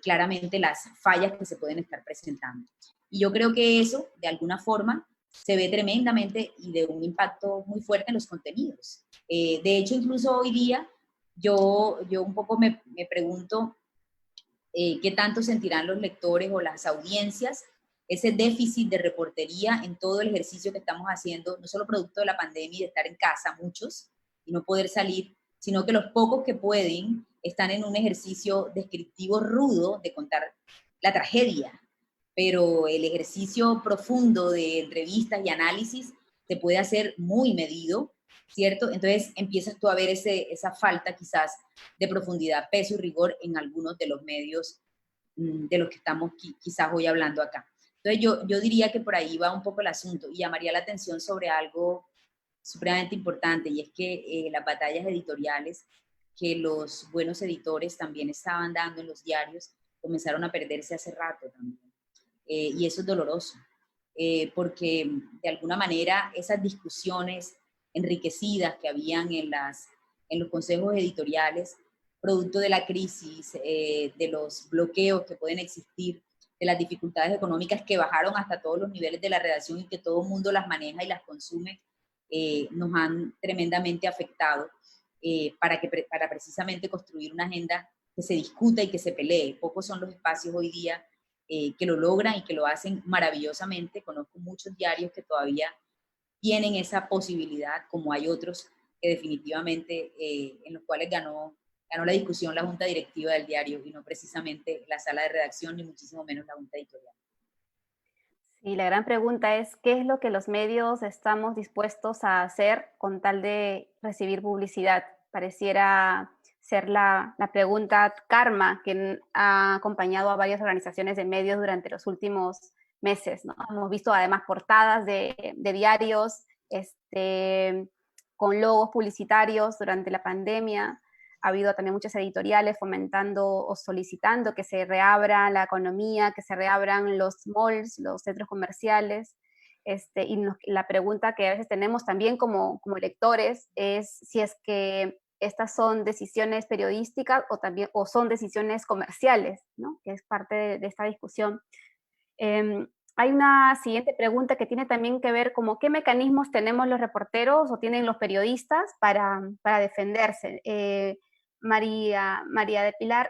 claramente las fallas que se pueden estar presentando. Y yo creo que eso, de alguna forma, se ve tremendamente y de un impacto muy fuerte en los contenidos. De hecho, incluso hoy día, yo un poco me pregunto qué tanto sentirán los lectores o las audiencias ese déficit de reportería en todo el ejercicio que estamos haciendo, no solo producto de la pandemia y de estar en casa, muchos, y no poder salir, sino que los pocos que pueden están en un ejercicio descriptivo rudo de contar la tragedia, pero el ejercicio profundo de entrevistas y análisis se puede hacer muy medido, ¿cierto? Entonces empiezas tú a ver esa falta quizás de profundidad, peso y rigor en algunos de los medios de los que estamos quizás hoy hablando acá. Entonces yo diría que por ahí va un poco el asunto, y llamaría la atención sobre algo supremamente importante, y es que las batallas editoriales que los buenos editores también estaban dando en los diarios comenzaron a perderse hace rato también. Y eso es doloroso, porque de alguna manera esas discusiones enriquecidas que habían en los consejos editoriales, producto de la crisis, de los bloqueos que pueden existir, de las dificultades económicas que bajaron hasta todos los niveles de la redacción y que todo el mundo las maneja y las consume, nos han tremendamente afectado para precisamente construir una agenda que se discuta y que se pelee. Pocos son los espacios hoy día que lo logran y que lo hacen maravillosamente. Conozco muchos diarios que todavía tienen esa posibilidad, como hay otros que definitivamente en los cuales ganó la discusión la junta directiva del diario y no precisamente la sala de redacción, ni muchísimo menos la junta editorial. Sí, la gran pregunta es, ¿qué es lo que los medios estamos dispuestos a hacer con tal de recibir publicidad? Pareciera ser la pregunta karma que ha acompañado a varias organizaciones de medios durante los últimos meses, ¿no? Hemos visto además portadas de diarios con logos publicitarios durante la pandemia. Ha habido también muchas editoriales fomentando o solicitando que se reabra la economía, que se reabran los malls, los centros comerciales. Y la pregunta que a veces tenemos también como lectores es si es que estas son decisiones periodísticas o son decisiones comerciales, ¿no? Que es parte de esta discusión. Hay una siguiente pregunta que tiene también que ver como qué mecanismos tenemos los reporteros o tienen los periodistas para defenderse. María de Pilar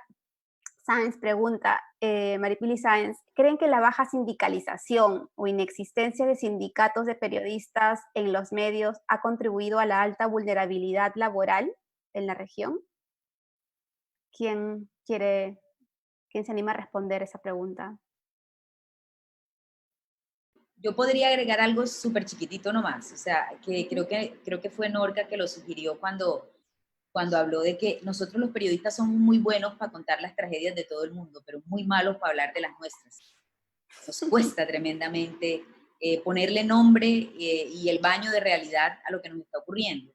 Sáenz pregunta, Maripili Sáenz, ¿creen que la baja sindicalización o inexistencia de sindicatos de periodistas en los medios ha contribuido a la alta vulnerabilidad laboral en la región? ¿Quién se anima a responder esa pregunta? Yo podría agregar algo súper chiquitito nomás, o sea, que creo que fue Norca que lo sugirió cuando habló de que nosotros los periodistas somos muy buenos para contar las tragedias de todo el mundo, pero muy malos para hablar de las nuestras. Nos cuesta tremendamente ponerle nombre y el baño de realidad a lo que nos está ocurriendo.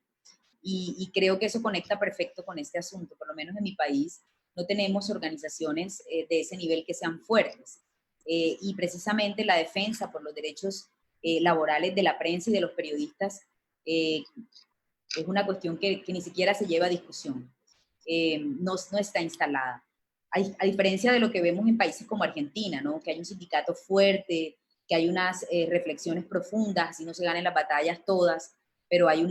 Y creo que eso conecta perfecto con este asunto. Por lo menos en mi país no tenemos organizaciones de ese nivel que sean fuertes. Y precisamente la defensa por los derechos laborales de la prensa y de los periodistas es una cuestión que ni siquiera se lleva a discusión, no está instalada. A diferencia de lo que vemos en países como Argentina, ¿no? Que hay un sindicato fuerte, que hay unas reflexiones profundas, así no se ganan las batallas todas, pero hay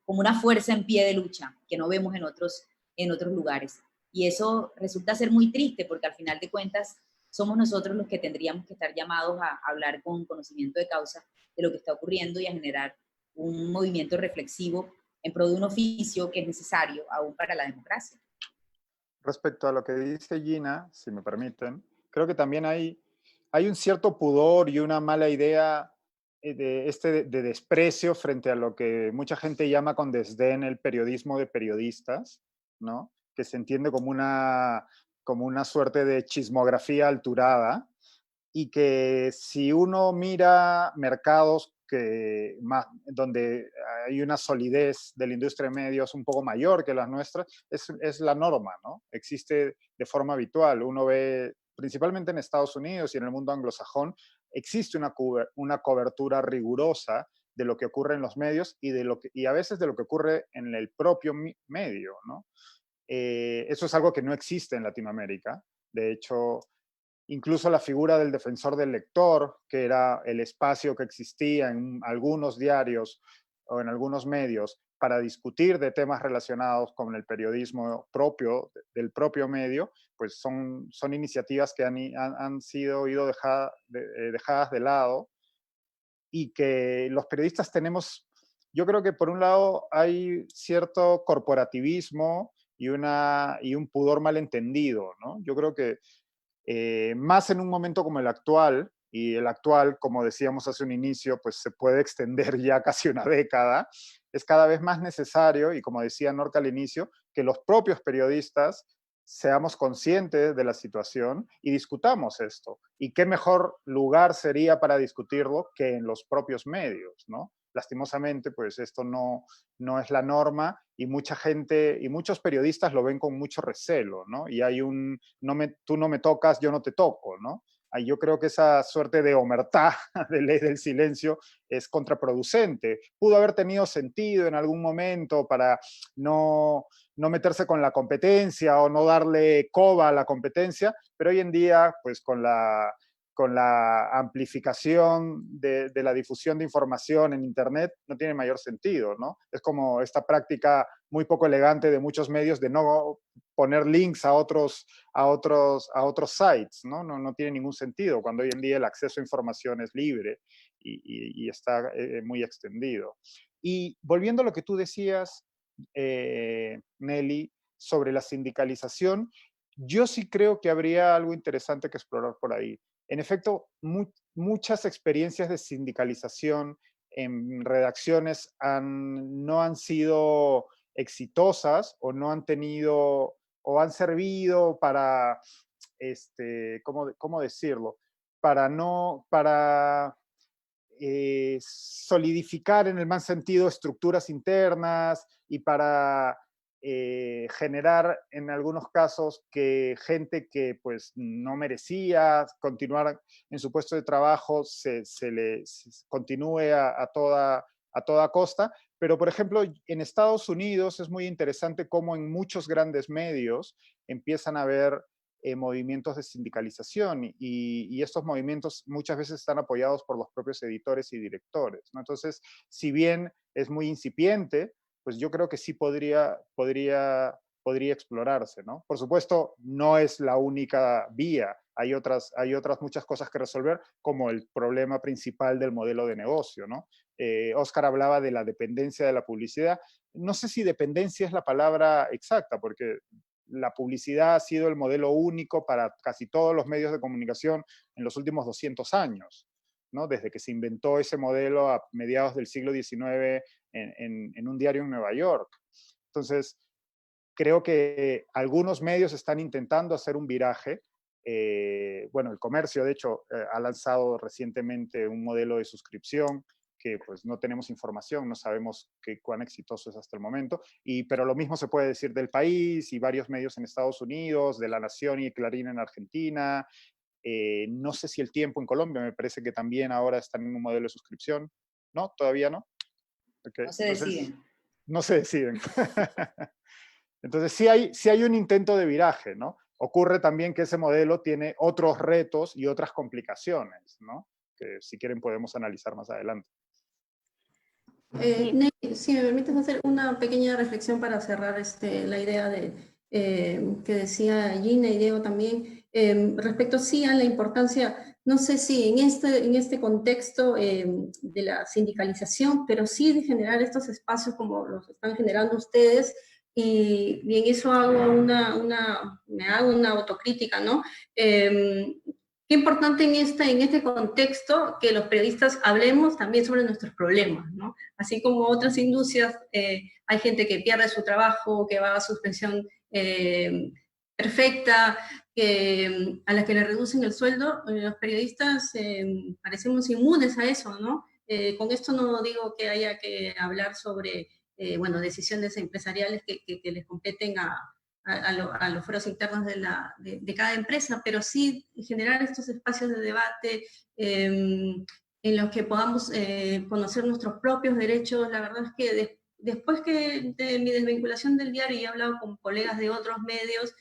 como una fuerza en pie de lucha que no vemos en otros lugares. Y eso resulta ser muy triste porque al final de cuentas somos nosotros los que tendríamos que estar llamados a hablar con conocimiento de causa de lo que está ocurriendo y a generar un movimiento reflexivo en pro de un oficio que es necesario aún para la democracia. Respecto a lo que dice Gina, si me permiten, creo que también hay un cierto pudor y una mala idea de desprecio frente a lo que mucha gente llama con desdén el periodismo de periodistas, ¿no? Que se entiende como una suerte de chismografía alturada, y que si uno mira mercados donde hay una solidez de la industria de medios un poco mayor que las nuestras, es la norma, ¿no? Existe de forma habitual. Uno ve, principalmente en Estados Unidos y en el mundo anglosajón, existe una cobertura rigurosa de lo que ocurre en los medios y a veces de lo que ocurre en el propio medio, ¿no? Eso es algo que no existe en Latinoamérica. De hecho, incluso la figura del defensor del lector, que era el espacio que existía en algunos diarios o en algunos medios para discutir de temas relacionados con el periodismo del propio medio, pues son iniciativas que han sido dejadas de lado, y que los periodistas tenemos, yo creo que por un lado hay cierto corporativismo y un pudor malentendido, ¿no? Yo creo que más en un momento como el actual, y el actual, como decíamos hace un inicio, pues se puede extender ya casi una década, es cada vez más necesario, y como decía Norca al inicio, que los propios periodistas seamos conscientes de la situación y discutamos esto. Y qué mejor lugar sería para discutirlo que en los propios medios, ¿no? Lastimosamente, pues esto no es la norma, y mucha gente y muchos periodistas lo ven con mucho recelo, ¿no? Y hay tú no me tocas, yo no te toco, ¿no? Yo creo que esa suerte de omertá, de ley del silencio, es contraproducente. Pudo haber tenido sentido en algún momento para no meterse con la competencia o no darle coba a la competencia, pero hoy en día, pues con la amplificación de la difusión de información en Internet, no tiene mayor sentido, ¿no? Es como esta práctica muy poco elegante de muchos medios de no poner links a otros sites, ¿no? No tiene ningún sentido cuando hoy en día el acceso a información es libre y está muy extendido. Y volviendo a lo que tú decías, Nelly, sobre la sindicalización, yo sí creo que habría algo interesante que explorar por ahí. En efecto, muchas experiencias de sindicalización en redacciones no han sido exitosas, o no han tenido, o han servido para, ¿cómo decirlo? Para solidificar en el más sentido estructuras internas, y para generar en algunos casos que gente que pues no merecía continuar en su puesto de trabajo se continúe a toda costa. Pero, por ejemplo, en Estados Unidos es muy interesante cómo en muchos grandes medios empiezan a haber movimientos de sindicalización, y estos movimientos muchas veces están apoyados por los propios editores y directores, ¿no? Entonces, si bien es muy incipiente, pues yo creo que sí podría explorarse, ¿no? Por supuesto, no es la única vía. Hay otras muchas cosas que resolver, como el problema principal del modelo de negocio, ¿no? Oscar hablaba de la dependencia de la publicidad. No sé si dependencia es la palabra exacta, porque la publicidad ha sido el modelo único para casi todos los medios de comunicación en los últimos 200 años, ¿no? Desde que se inventó ese modelo a mediados del siglo XIX en un diario en Nueva York. Entonces, creo que algunos medios están intentando hacer un viraje. Bueno, el comercio, de hecho, ha lanzado recientemente un modelo de suscripción que pues no tenemos información, no sabemos cuán exitoso es hasta el momento, pero lo mismo se puede decir del País y varios medios en Estados Unidos, de La Nación y Clarín en Argentina. No sé si El Tiempo en Colombia, me parece que también ahora están en un modelo de suscripción. ¿No? ¿Todavía no? Okay. No se deciden. No se deciden. Entonces sí hay un intento de viraje, ¿no? Ocurre también que ese modelo tiene otros retos y otras complicaciones, ¿no? Que si quieren podemos analizar más adelante. Nelly, si me permites hacer una pequeña reflexión para cerrar la idea que decía Gina y Diego también, respecto sí a la importancia, no sé si en este contexto de la sindicalización, pero sí de generar estos espacios como los están generando ustedes, y en eso me hago una autocrítica, ¿no? Qué importante en este contexto que los periodistas hablemos también sobre nuestros problemas, ¿no? Así como otras industrias, hay gente que pierde su trabajo, que va a suspensión perfecta, a la que le reducen el sueldo. Los periodistas parecemos inmunes a eso, ¿no? Con esto no digo que haya que hablar sobre, bueno, decisiones empresariales que les competen a los foros internos de cada empresa, pero sí generar estos espacios de debate en los que podamos conocer nuestros propios derechos. La verdad es que después que de mi desvinculación del diario y he hablado con colegas de otros medios,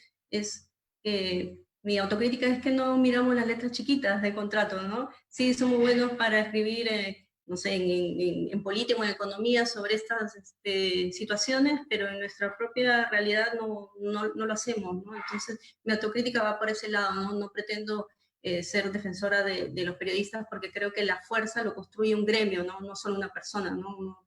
mi autocrítica es que no miramos las letras chiquitas del contrato, ¿no? Sí, somos buenos para escribir, no sé, en política o en economía sobre estas situaciones, pero en nuestra propia realidad no lo hacemos, ¿no? Entonces, mi autocrítica va por ese lado, ¿no? No pretendo ser defensora de los periodistas, porque creo que la fuerza lo construye un gremio, no solo una persona, ¿no?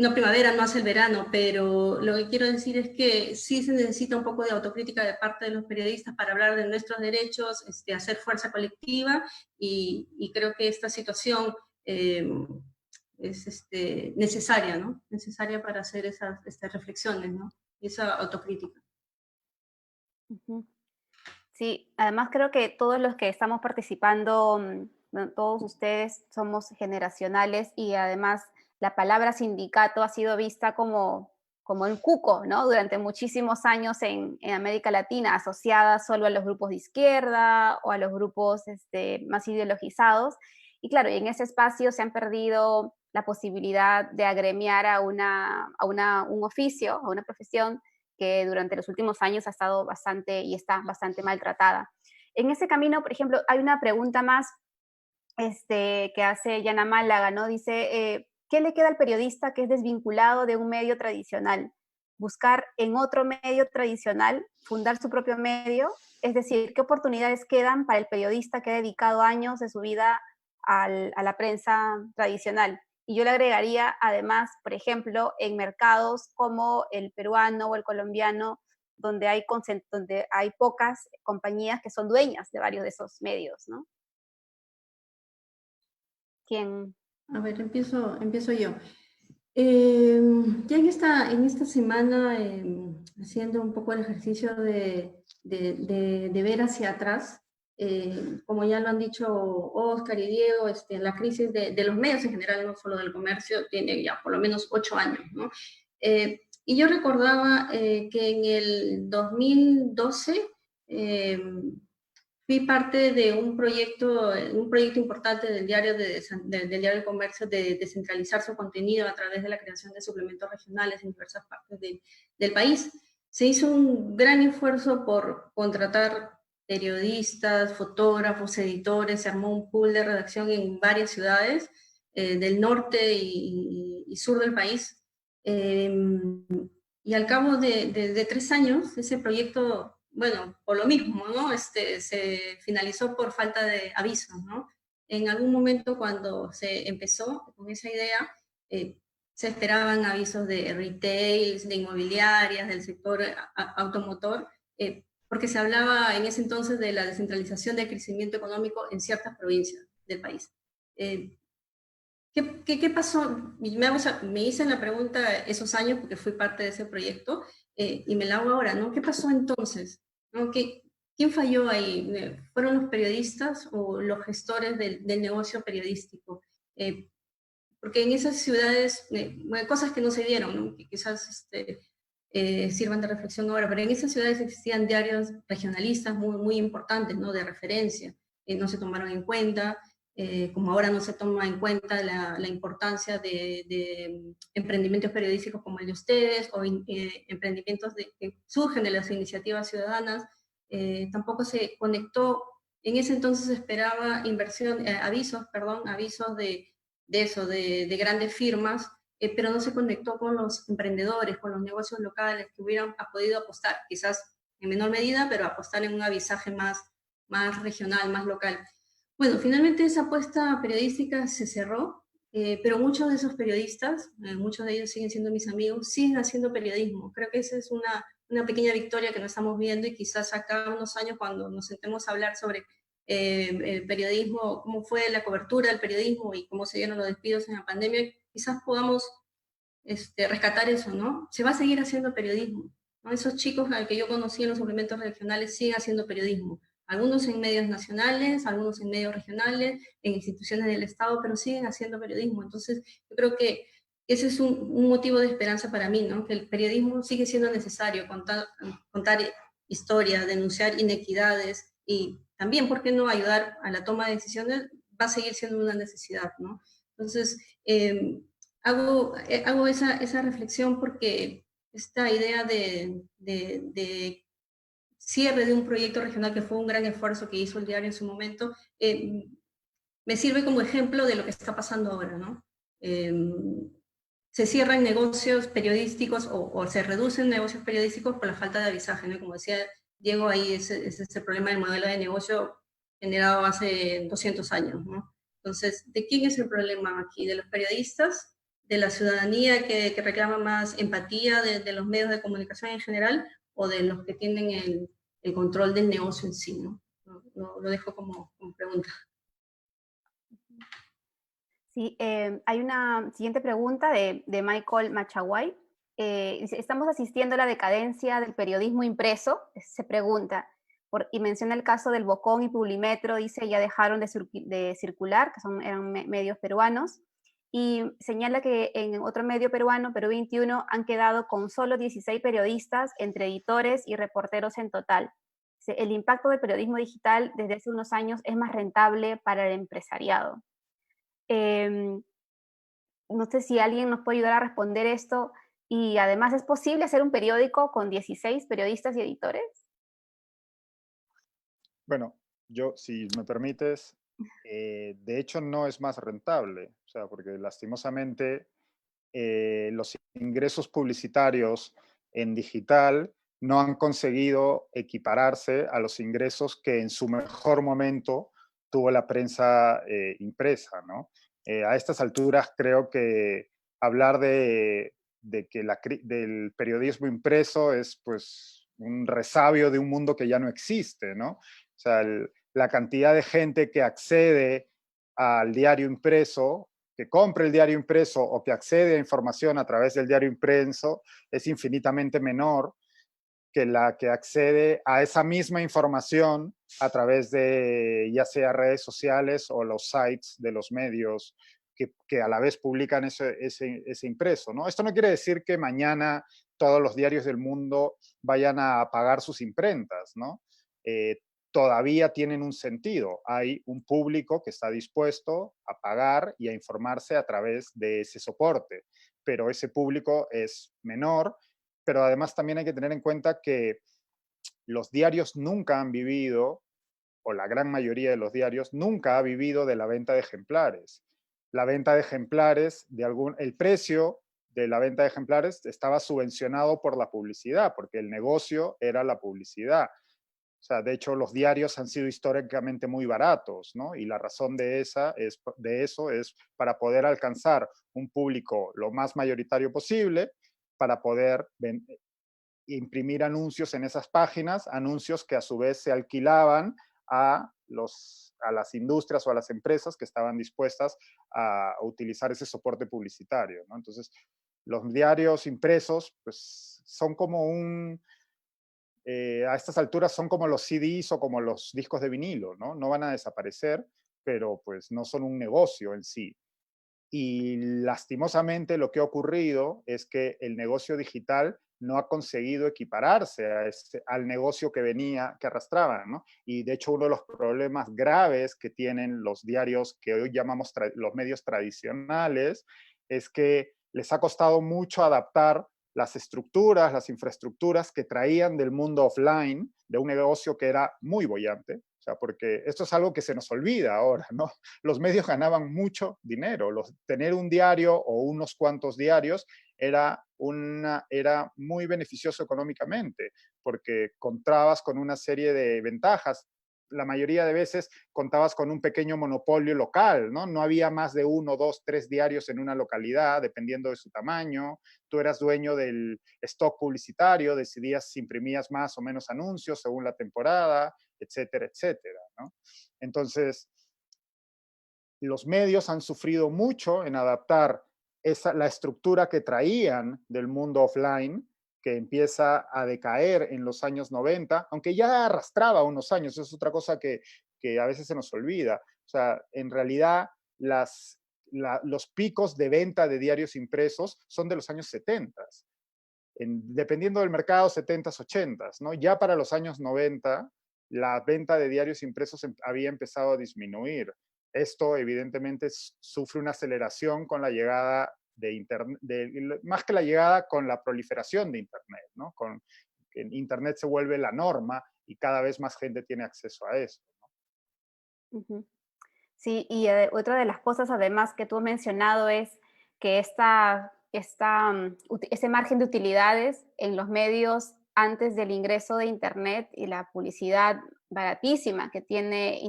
Una primavera no hace el verano, pero lo que quiero decir es que sí se necesita un poco de autocrítica de parte de los periodistas para hablar de nuestros derechos, hacer fuerza colectiva, y creo que esta situación es necesaria, ¿no? Necesaria para hacer estas reflexiones, ¿no? Y esa autocrítica. Sí, además creo que todos los que estamos participando, todos ustedes somos generacionales, y además la palabra sindicato ha sido vista como un cuco, ¿no? Durante muchísimos años en América Latina, asociada solo a los grupos de izquierda o a los grupos más ideologizados. Y claro, en ese espacio se han perdido la posibilidad de agremiar a un oficio, a una profesión que durante los últimos años ha estado bastante y está bastante maltratada. En ese camino, por ejemplo, hay una pregunta más que hace Yana Málaga, ¿no? Dice, ¿qué le queda al periodista que es desvinculado de un medio tradicional? ¿Buscar en otro medio tradicional, fundar su propio medio? Es decir, ¿qué oportunidades quedan para el periodista que ha dedicado años de su vida a la prensa tradicional? Y yo le agregaría, además, por ejemplo, en mercados como el peruano o el colombiano, donde hay pocas compañías que son dueñas de varios de esos medios, ¿no? ¿Quién? A ver, empiezo yo. Ya en esta semana, haciendo un poco el ejercicio de ver hacia atrás, como ya lo han dicho Oscar y Diego, la crisis de los medios en general, no solo del comercio, tiene ya por lo menos 8 años, ¿no? Y yo recordaba que en el 2012 fui parte de un proyecto importante del diario del diario del Comercio, de descentralizar su contenido a través de la creación de suplementos regionales en diversas partes del país. Se hizo un gran esfuerzo por contratar periodistas, fotógrafos, editores, se armó un pool de redacción en varias ciudades del norte y sur del país. Y al cabo de 3 años, ese proyecto, bueno, por lo mismo, ¿no? Se finalizó por falta de avisos, ¿no? En algún momento cuando se empezó con esa idea, se esperaban avisos de retail, de inmobiliarias, del sector automotor, porque se hablaba en ese entonces de la descentralización del crecimiento económico en ciertas provincias del país. ¿Qué pasó? Me hice la pregunta esos años porque fui parte de ese proyecto, y me la hago ahora, ¿no? ¿Qué pasó entonces? ¿No? ¿Quién falló ahí? ¿Fueron los periodistas o los gestores del negocio periodístico? Porque en esas ciudades, cosas que no se dieron, ¿no? Que quizás sirvan de reflexión ahora, pero en esas ciudades existían diarios regionalistas muy importantes, ¿no? De referencia, no se tomaron en cuenta. Como ahora no se toma en cuenta la importancia de emprendimientos periodísticos como el de ustedes, o emprendimientos que surgen de las iniciativas ciudadanas. Tampoco se conectó, en ese entonces se esperaba avisos de de eso, de grandes firmas, pero no se conectó con los emprendedores, con los negocios locales que hubieran podido apostar, quizás en menor medida, pero apostar en un avisaje más regional, más local. Bueno, finalmente esa apuesta periodística se cerró, pero muchos de esos periodistas, muchos de ellos siguen siendo mis amigos, siguen haciendo periodismo. Creo que esa es una pequeña victoria que no estamos viendo, y quizás acá unos años, cuando nos sentemos a hablar sobre el periodismo, cómo fue la cobertura del periodismo y cómo se dieron los despidos en la pandemia, quizás podamos rescatar eso, ¿no? Se va a seguir haciendo periodismo, ¿no? Esos chicos que yo conocí en los suplementos regionales siguen haciendo periodismo. Algunos en medios nacionales, algunos en medios regionales, en instituciones del Estado, pero siguen haciendo periodismo. Entonces, yo creo que ese es un motivo de esperanza para mí, ¿no? Que el periodismo sigue siendo necesario, contar historias, denunciar inequidades, y también, ¿por qué no ayudar a la toma de decisiones? Va a seguir siendo una necesidad, ¿no? Entonces, hago esa reflexión porque esta idea de cierre de un proyecto regional, que fue un gran esfuerzo que hizo el diario en su momento, me sirve como ejemplo de lo que está pasando ahora, ¿no? Se cierran negocios periodísticos, o se reducen negocios periodísticos por la falta de avisaje, ¿no? Como decía Diego, ahí es ese problema del modelo de negocio generado hace 200 años, ¿no? Entonces, ¿de quién es el problema aquí? ¿De los periodistas? ¿De la ciudadanía que reclama más empatía de los medios de comunicación en general? ¿O de los que tienen el control del negocio en sí, ¿no? Lo dejo como pregunta. Sí, hay una siguiente pregunta de Michael Machaguay. Dice, estamos asistiendo a la decadencia del periodismo impreso, se pregunta, y menciona el caso del Bocón y Publimetro, dice, ya dejaron de circular, que eran medios peruanos, y señala que en otro medio peruano, Perú 21, han quedado con solo 16 periodistas, entre editores y reporteros en total. Dice, el impacto del periodismo digital desde hace unos años es más rentable para el empresariado. No sé si alguien nos puede ayudar a responder esto, y además, ¿es posible hacer un periódico con 16 periodistas y editores? Bueno, yo, si me permites, de hecho no es más rentable, o sea, porque lastimosamente los ingresos publicitarios en digital no han conseguido equipararse a los ingresos que en su mejor momento tuvo la prensa impresa, ¿no? A estas alturas creo que hablar de que del periodismo impreso es pues un resabio de un mundo que ya no existe, ¿no? O sea, la cantidad de gente que accede al diario impreso, que compre el diario impreso o que accede a información a través del diario impreso es infinitamente menor que la que accede a esa misma información a través de ya sea redes sociales o los sites de los medios que a la vez publican ese impreso, ¿no? Esto no quiere decir que mañana todos los diarios del mundo vayan a apagar sus imprentas, ¿no? Todavía tienen un sentido. Hay un público que está dispuesto a pagar y a informarse a través de ese soporte, pero ese público es menor. Pero además también hay que tener en cuenta que los diarios nunca han vivido, o la gran mayoría de los diarios, nunca ha vivido de la venta de ejemplares. La venta de ejemplares, el precio de la venta de ejemplares estaba subvencionado por la publicidad, porque el negocio era la publicidad. O sea, de hecho, los diarios han sido históricamente muy baratos, ¿no? Y la razón de eso es para poder alcanzar un público lo más mayoritario posible, para poder imprimir anuncios en esas páginas, anuncios que a su vez se alquilaban a las industrias o a las empresas que estaban dispuestas a utilizar ese soporte publicitario, ¿no? Entonces, los diarios impresos, pues, son como a estas alturas son como los CDs o como los discos de vinilo, ¿no? No van a desaparecer, pero pues no son un negocio en sí. Y lastimosamente lo que ha ocurrido es que el negocio digital no ha conseguido equipararse al negocio que arrastraban, ¿no? Y de hecho uno de los problemas graves que tienen los diarios que hoy llamamos los medios tradicionales es que les ha costado mucho adaptar las estructuras, las infraestructuras que traían del mundo offline, de un negocio que era muy boyante, O sea, porque esto es algo que se nos olvida ahora, ¿no? Los medios ganaban mucho dinero. Tener un diario o unos cuantos diarios era muy beneficioso económicamente, porque contabas con una serie de ventajas. La mayoría de veces contabas con un pequeño monopolio local, ¿no? No había más de 1, 2, 3 diarios en una localidad, dependiendo de su tamaño. Tú eras dueño del stock publicitario, decidías si imprimías más o menos anuncios según la temporada, etcétera, etcétera, ¿no? Entonces, los medios han sufrido mucho en adaptar la estructura que traían del mundo offline, que empieza a decaer en los años 90, aunque ya arrastraba unos años, es otra cosa que a veces se nos olvida. O sea, en realidad los picos de venta de diarios impresos son de los años 70, dependiendo del mercado, 70s, 80s, ¿no? Ya para los años 90, la venta de diarios impresos había empezado a disminuir. Esto evidentemente sufre una aceleración con la llegada de Internet, más que la llegada, con la proliferación de Internet, ¿no? Que Internet se vuelve la norma y cada vez más gente tiene acceso a eso, ¿no? Ujú. Sí, y otra de las cosas además que tú has mencionado es que ese margen de utilidades en los medios antes del ingreso de Internet y la publicidad baratísima que tiene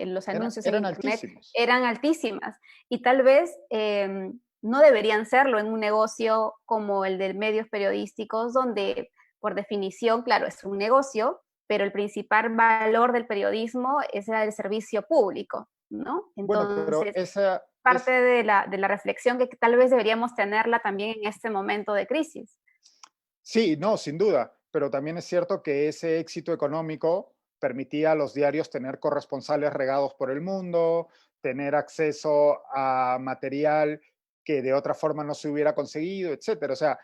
los anuncios en Eran Internet altísimos. eran altísimas y tal vez no deberían serlo en un negocio como el de medios periodísticos, donde por definición, claro, es un negocio, pero el principal valor del periodismo es el servicio público, ¿no? Bueno, pero Entonces, parte de la reflexión que tal vez deberíamos tenerla también en este momento de crisis. Sí, no, sin duda, pero también es cierto que ese éxito económico permitía a los diarios tener corresponsales regados por el mundo, tener acceso a material que de otra forma no se hubiera conseguido, etcétera. O sea,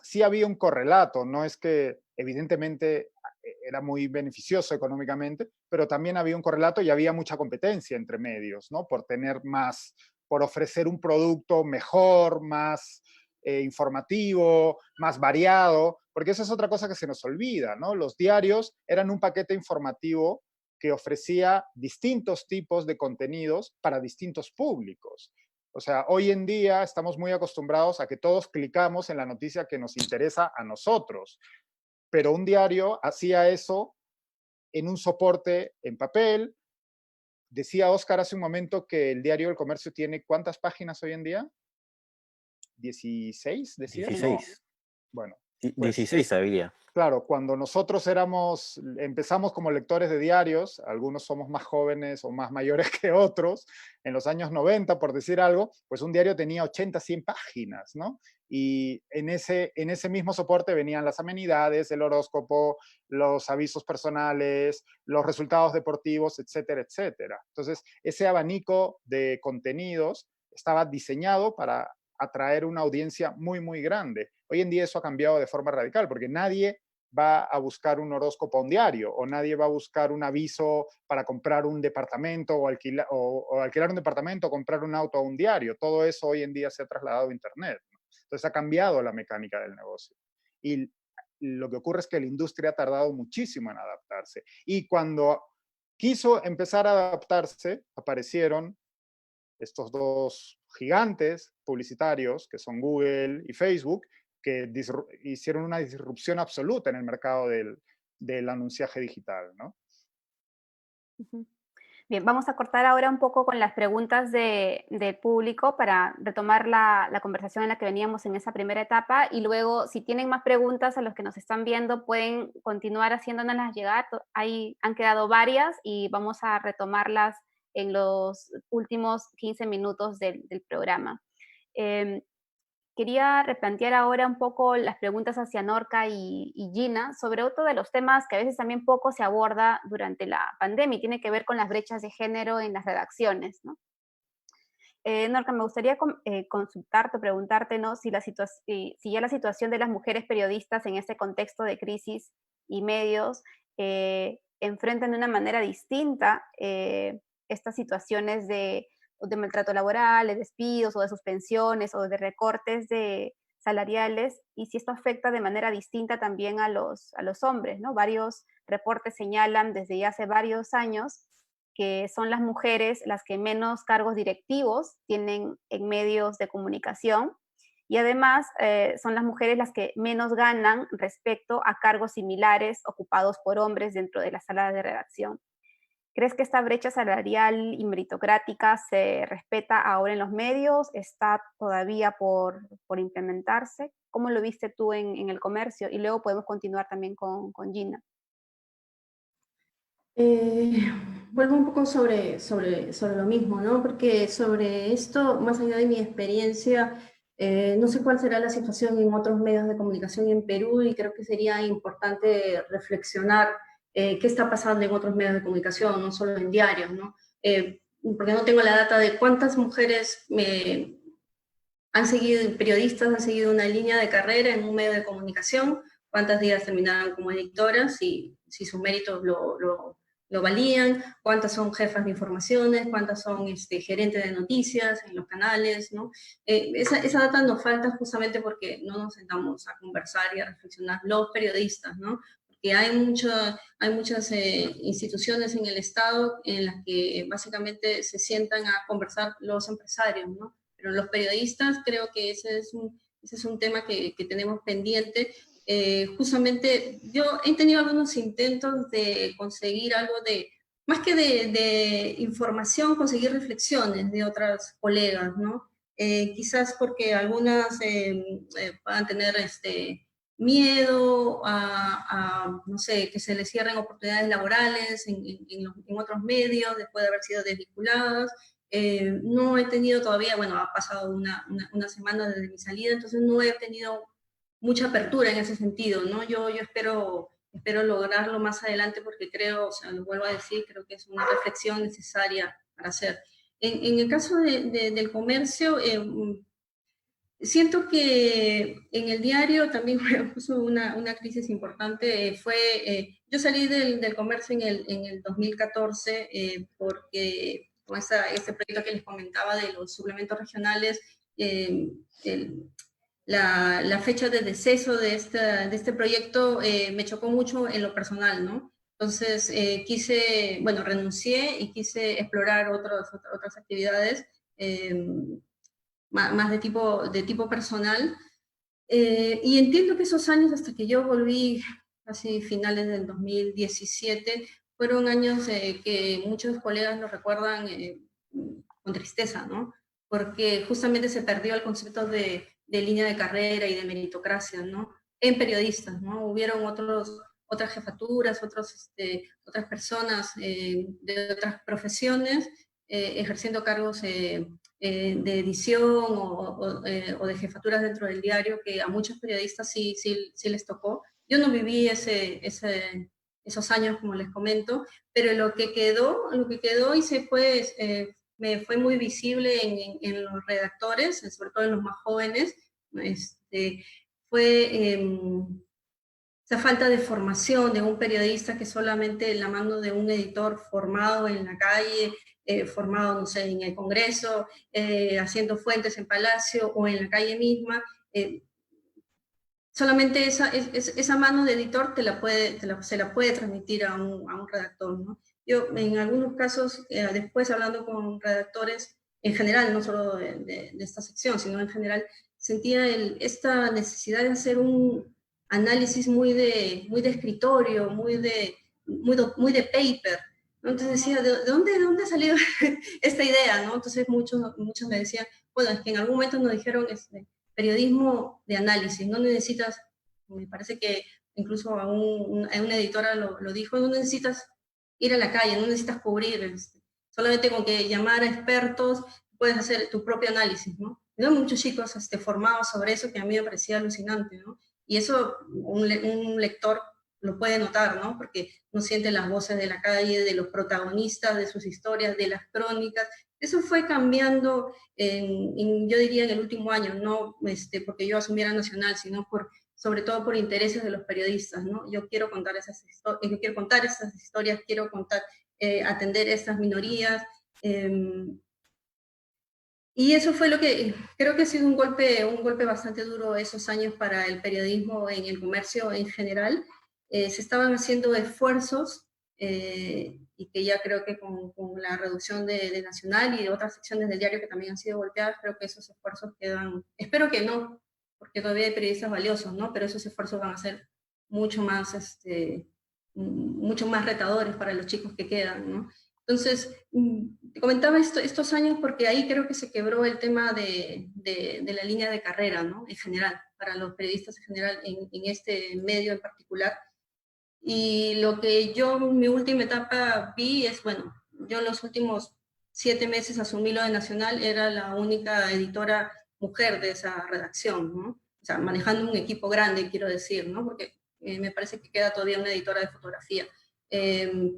sí había un correlato, no es que evidentemente era muy beneficioso económicamente, pero también había un correlato y había mucha competencia entre medios, ¿no? Por tener más, por ofrecer un producto mejor, más informativo, más variado, porque esa es otra cosa que se nos olvida, ¿no? Los diarios eran un paquete informativo que ofrecía distintos tipos de contenidos para distintos públicos. O sea, hoy en día estamos muy acostumbrados a que todos clicamos en la noticia que nos interesa a nosotros, pero un diario hacía eso en un soporte en papel. Decía Oscar hace un momento que el diario El Comercio tiene ¿cuántas páginas hoy en día? 16, decías. 16. Bueno, pues 16 había. claro, cuando nosotros empezamos como lectores de diarios, algunos somos más jóvenes o más mayores que otros, en los años 90, por decir algo, pues un diario tenía 80, 100 páginas, ¿no? Y en ese mismo soporte venían las amenidades, el horóscopo, los avisos personales, los resultados deportivos, etcétera, etcétera. Entonces, ese abanico de contenidos estaba diseñado para atraer una audiencia muy, muy grande. Hoy en día eso ha cambiado de forma radical, porque nadie va a buscar un horóscopo a un diario, o nadie va a buscar un aviso para comprar un departamento o alquilar un departamento o comprar un auto a un diario. Todo eso hoy en día se ha trasladado a Internet, ¿no? Entonces ha cambiado la mecánica del negocio. Y lo que ocurre es que la industria ha tardado muchísimo en adaptarse. Y cuando quiso empezar a adaptarse, aparecieron estos dos gigantes publicitarios, que son Google y Facebook, que hicieron una disrupción absoluta en el mercado del anunciaje digital, ¿no? Bien, vamos a cortar ahora un poco con las preguntas del público para retomar la conversación en la que veníamos en esa primera etapa y luego, si tienen más preguntas a los que nos están viendo, pueden continuar haciéndonoslas llegar. Han quedado varias y vamos a retomarlas en los últimos 15 minutos del programa. Quería replantear ahora un poco las preguntas hacia Norca y Gina sobre otro de los temas que a veces también poco se aborda durante la pandemia y tiene que ver con las brechas de género en las redacciones, ¿no? Norca, me gustaría consultarte, preguntarte, ¿no? si ya la situación de las mujeres periodistas en este contexto de crisis y medios enfrentan de una manera distinta estas situaciones de maltrato laboral, de despidos o de suspensiones o de recortes de salariales y si esto afecta de manera distinta también a los hombres, ¿no? Varios reportes señalan desde ya hace varios años que son las mujeres las que menos cargos directivos tienen en medios de comunicación y además son las mujeres las que menos ganan respecto a cargos similares ocupados por hombres dentro de las salas de redacción. ¿Crees que esta brecha salarial y meritocrática se respeta ahora en los medios? ¿Está todavía por implementarse? ¿Cómo lo viste tú en el comercio? Y luego podemos continuar también con Gina. Vuelvo un poco sobre lo mismo, ¿no? Porque sobre esto, más allá de mi experiencia, no sé cuál será la situación en otros medios de comunicación en Perú y creo que sería importante reflexionar qué está pasando en otros medios de comunicación, no solo en diarios, ¿no? Porque no tengo la data de cuántas mujeres periodistas han seguido una línea de carrera en un medio de comunicación, cuántas de ellas terminaron como editoras y si sus méritos lo valían, cuántas son jefas de informaciones, cuántas son gerentes de noticias en los canales, ¿no? Esa data nos falta justamente porque no nos sentamos a conversar y a reflexionar los periodistas, ¿no? Porque hay muchas instituciones en el Estado en las que básicamente se sientan a conversar los empresarios, ¿no? Pero los periodistas creo que ese es un tema que tenemos pendiente. Justamente yo he tenido algunos intentos de conseguir algo más que de información, conseguir reflexiones de otras colegas, ¿no? Quizás porque algunas puedan tener miedo no sé, que se les cierren oportunidades laborales en otros medios después de haber sido desvinculadas. No he tenido todavía, bueno, ha pasado una semana desde mi salida, entonces no he tenido mucha apertura en ese sentido, ¿no? Yo espero lograrlo más adelante porque creo, o sea, lo vuelvo a decir, creo que es una reflexión necesaria para hacer. En el caso del comercio, siento que en el diario también puso una crisis importante. Yo salí del comercio en el 2014 porque con este proyecto que les comentaba de los suplementos regionales, la fecha de deceso de este proyecto me chocó mucho en lo personal, ¿no? Entonces renuncié y quise explorar otras actividades más de tipo personal. Y entiendo que esos años, hasta que yo volví, casi finales del 2017, fueron años que muchos colegas lo recuerdan con tristeza, ¿no? Porque justamente se perdió el concepto de línea de carrera y de meritocracia, ¿no? En periodistas, ¿no? Hubieron otras jefaturas, otras personas de otras profesiones ejerciendo cargos de edición o de jefaturas dentro del diario que a muchos periodistas sí les tocó. Yo no viví esos años, como les comento, pero lo que quedó y me fue muy visible en los redactores, sobre todo en los más jóvenes, fue esa falta de formación de un periodista que solamente en la mano de un editor formado en la calle, formado, no sé, en el Congreso, haciendo fuentes en Palacio o en la calle misma, solamente esa mano de editor se la puede transmitir a un redactor, ¿no? Yo en algunos casos, después hablando con redactores, en general, no solo de esta sección, sino en general, sentía esta necesidad de hacer un análisis muy de escritorio, muy de paper, ¿no? Entonces decía, ¿de dónde ha salido esta idea, ¿no? Entonces muchos me decían, bueno, es que en algún momento nos dijeron periodismo de análisis, no necesitas, me parece que incluso a una editora lo dijo, no necesitas ir a la calle, no necesitas cubrir, solamente con que llamar a expertos puedes hacer tu propio análisis, ¿no? Y hay muchos chicos formados sobre eso que a mí me parecía alucinante, ¿no? Y eso un lector lo puede notar, ¿no? Porque no siente las voces de la calle, de los protagonistas, de sus historias, de las crónicas. Eso fue cambiando, yo diría, en el último año, no porque yo asumiera Nacional, sino sobre todo por intereses de los periodistas, ¿no? Yo quiero contar esas historias, quiero atender estas minorías. Y eso fue lo que creo que ha sido un golpe bastante duro esos años para el periodismo en el comercio en general. Se estaban haciendo esfuerzos y que ya creo que con la reducción de Nacional y de otras secciones del diario que también han sido golpeadas, creo que esos esfuerzos quedan, espero que no, porque todavía hay periodistas valiosos, ¿no? Pero esos esfuerzos van a ser mucho más, mucho más retadores para los chicos que quedan, ¿no? Entonces, te comentaba estos años porque ahí creo que se quebró el tema de la línea de carrera, ¿no? En general, para los periodistas en general, en este medio en particular. Y lo que yo en mi última etapa vi es, bueno, yo en los últimos 7 meses asumí lo de Nacional, era la única editora mujer de esa redacción, ¿no? O sea, manejando un equipo grande, quiero decir, ¿no? Porque me parece que queda todavía una editora de fotografía,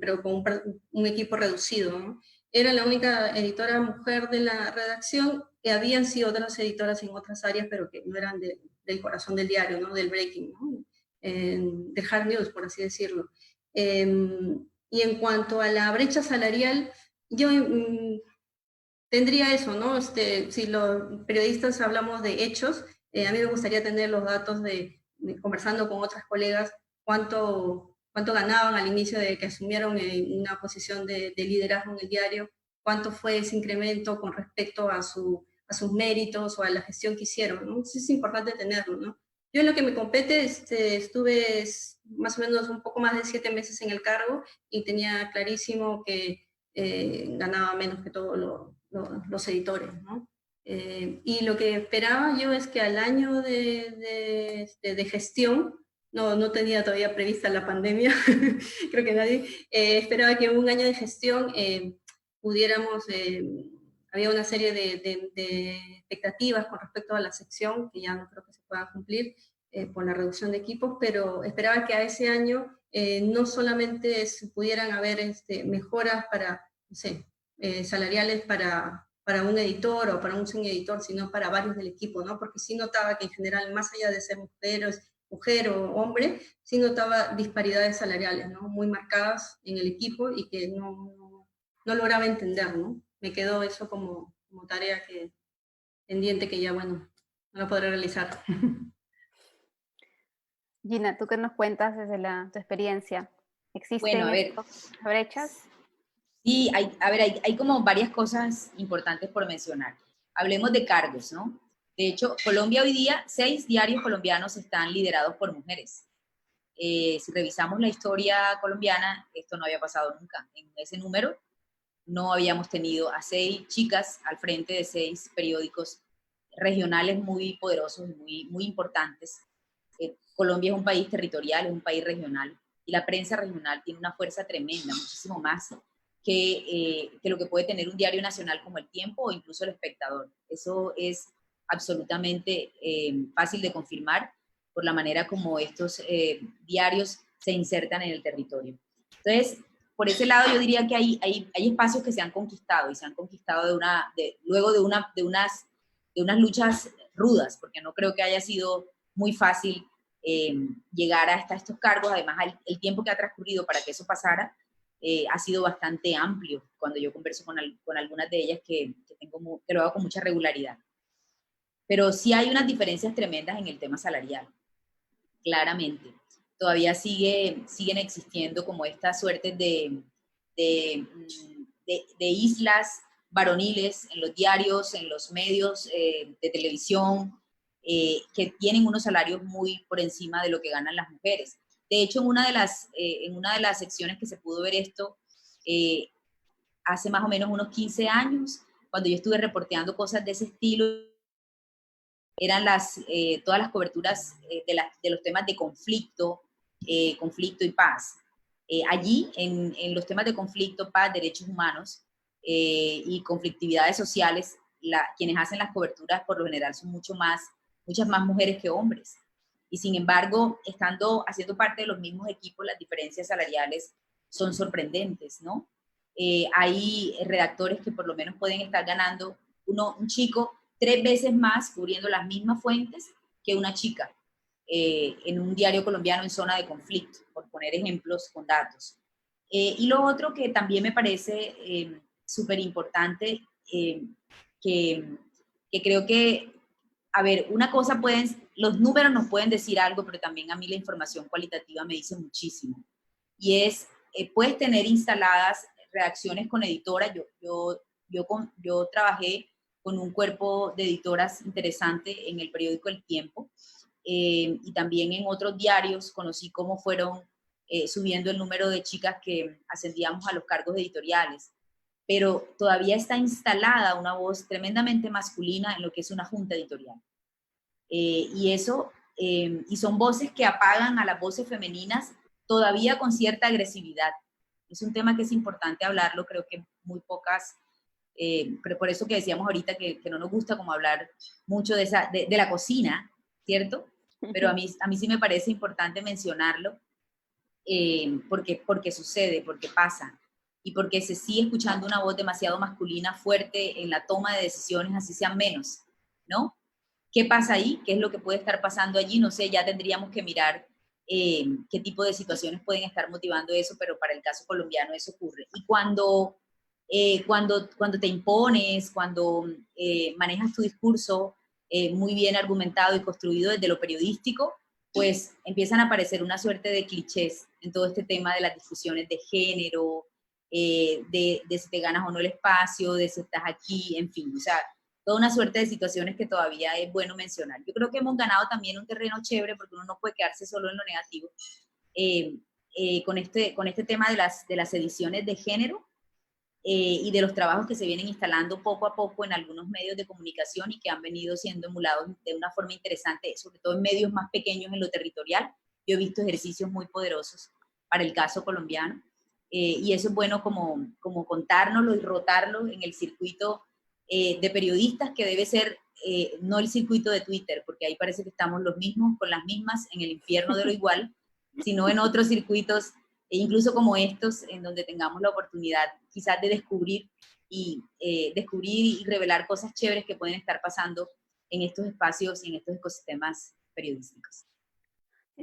pero con un equipo reducido, ¿no? Era la única editora mujer de la redacción, que habían sido otras editoras en otras áreas, pero que no eran del corazón del diario, ¿no? Del breaking, ¿no? De hard news, por así decirlo. Y en cuanto a la brecha salarial, yo tendría eso, ¿no? Si los periodistas hablamos de hechos, a mí me gustaría tener los datos conversando con otras colegas, cuánto ganaban al inicio de que asumieron una posición de liderazgo en el diario, cuánto fue ese incremento con respecto a sus méritos o a la gestión que hicieron, ¿no? Entonces es importante tenerlo, ¿no? Yo en lo que me compete estuve más o menos un poco más de 7 meses en el cargo y tenía clarísimo que ganaba menos que todos los editores, ¿no? Y lo que esperaba yo es que al año de gestión, no tenía todavía prevista la pandemia, creo que nadie, esperaba que en un año de gestión pudiéramos, había una serie de expectativas con respecto a la sección, que ya no creo que se puedan cumplir por la reducción de equipos, pero esperaba que a ese año no solamente pudieran haber mejoras para, no sé, salariales para un editor o para un senior editor, sino para varios del equipo, ¿no? Porque sí notaba que en general, más allá de ser mujer o hombre, sí notaba disparidades salariales, ¿no? Muy marcadas en el equipo y que no lograba entender, ¿no? Me quedó eso como tarea pendiente que ya, bueno, no lo podré realizar. Gina, ¿tú qué nos cuentas desde tu experiencia? ¿Existen Bueno, a ver, estas brechas? sí, hay como varias cosas importantes por mencionar. Hablemos de cargos, ¿no? De hecho, Colombia hoy día, 6 diarios colombianos están liderados por mujeres. Si revisamos la historia colombiana, esto no había pasado nunca. En ese número no habíamos tenido a 6 chicas al frente de 6 periódicos regionales muy poderosos y muy importantes. Colombia es un país territorial, es un país regional, y la prensa regional tiene una fuerza tremenda, muchísimo más que lo que puede tener un diario nacional como El Tiempo o incluso El Espectador. Eso es absolutamente fácil de confirmar por la manera como estos diarios se insertan en el territorio. Entonces, por ese lado yo diría que hay espacios que se han conquistado y se han conquistado luego de unas luchas rudas, porque no creo que haya sido muy fácil llegar hasta estos cargos. Además, el tiempo que ha transcurrido para que eso pasara ha sido bastante amplio cuando yo converso con algunas de ellas que lo hago con mucha regularidad. Pero sí hay unas diferencias tremendas en el tema salarial, claramente. Todavía siguen existiendo como estas suertes de islas varoniles en los diarios, en los medios de televisión, que tienen unos salarios muy por encima de lo que ganan las mujeres. De hecho, en una de las secciones que se pudo ver esto, hace más o menos unos 15 años, cuando yo estuve reporteando cosas de ese estilo, eran todas las coberturas de los temas de conflicto y paz. Allí, en los temas de conflicto, paz, derechos humanos y conflictividades sociales, quienes hacen las coberturas por lo general son muchas más mujeres que hombres. Y sin embargo, haciendo parte de los mismos equipos, las diferencias salariales son sorprendentes, ¿no? Hay redactores que por lo menos pueden estar ganando, un chico 3 veces más cubriendo las mismas fuentes que una chica en un diario colombiano en zona de conflicto, por poner ejemplos con datos. Y lo otro que también me parece súper importante, que que creo que, a ver, una cosa los números nos pueden decir algo, pero también a mí la información cualitativa me dice muchísimo. Y es, puedes tener instaladas redacciones con editoras. Yo trabajé con un cuerpo de editoras interesante en el periódico El Tiempo, y también en otros diarios conocí cómo fueron subiendo el número de chicas que ascendíamos a los cargos editoriales, pero todavía está instalada una voz tremendamente masculina en lo que es una junta editorial. Y son voces que apagan a las voces femeninas todavía con cierta agresividad. Es un tema que es importante hablarlo, creo que muy pocas, pero por eso que decíamos ahorita que no nos gusta como hablar mucho de la cocina, ¿cierto? Pero a mí sí me parece importante mencionarlo, porque sucede, porque pasa, y porque se sigue escuchando una voz demasiado masculina fuerte en la toma de decisiones, así sean menos, ¿no? ¿Qué pasa ahí? ¿Qué es lo que puede estar pasando allí? No sé, ya tendríamos que mirar qué tipo de situaciones pueden estar motivando eso, pero para el caso colombiano eso ocurre. Y cuando te impones, cuando manejas tu discurso muy bien argumentado y construido desde lo periodístico, pues empiezan a aparecer una suerte de clichés en todo este tema de las discusiones de género, de si te ganas o no el espacio, de si estás aquí, en fin, o sea, toda una suerte de situaciones que todavía es bueno mencionar. Yo creo que hemos ganado también un terreno chévere, porque uno no puede quedarse solo en lo negativo, con este tema de las ediciones de género, y de los trabajos que se vienen instalando poco a poco en algunos medios de comunicación y que han venido siendo emulados de una forma interesante, sobre todo en medios más pequeños en lo territorial. Yo he visto ejercicios muy poderosos para el caso colombiano, y eso es bueno como contárnoslo y rotarlo en el circuito de periodistas, que debe ser no el circuito de Twitter, porque ahí parece que estamos los mismos con las mismas en el infierno de lo igual, sino en otros circuitos, e incluso como estos, en donde tengamos la oportunidad quizás de descubrir y revelar cosas chéveres que pueden estar pasando en estos espacios y en estos ecosistemas periodísticos.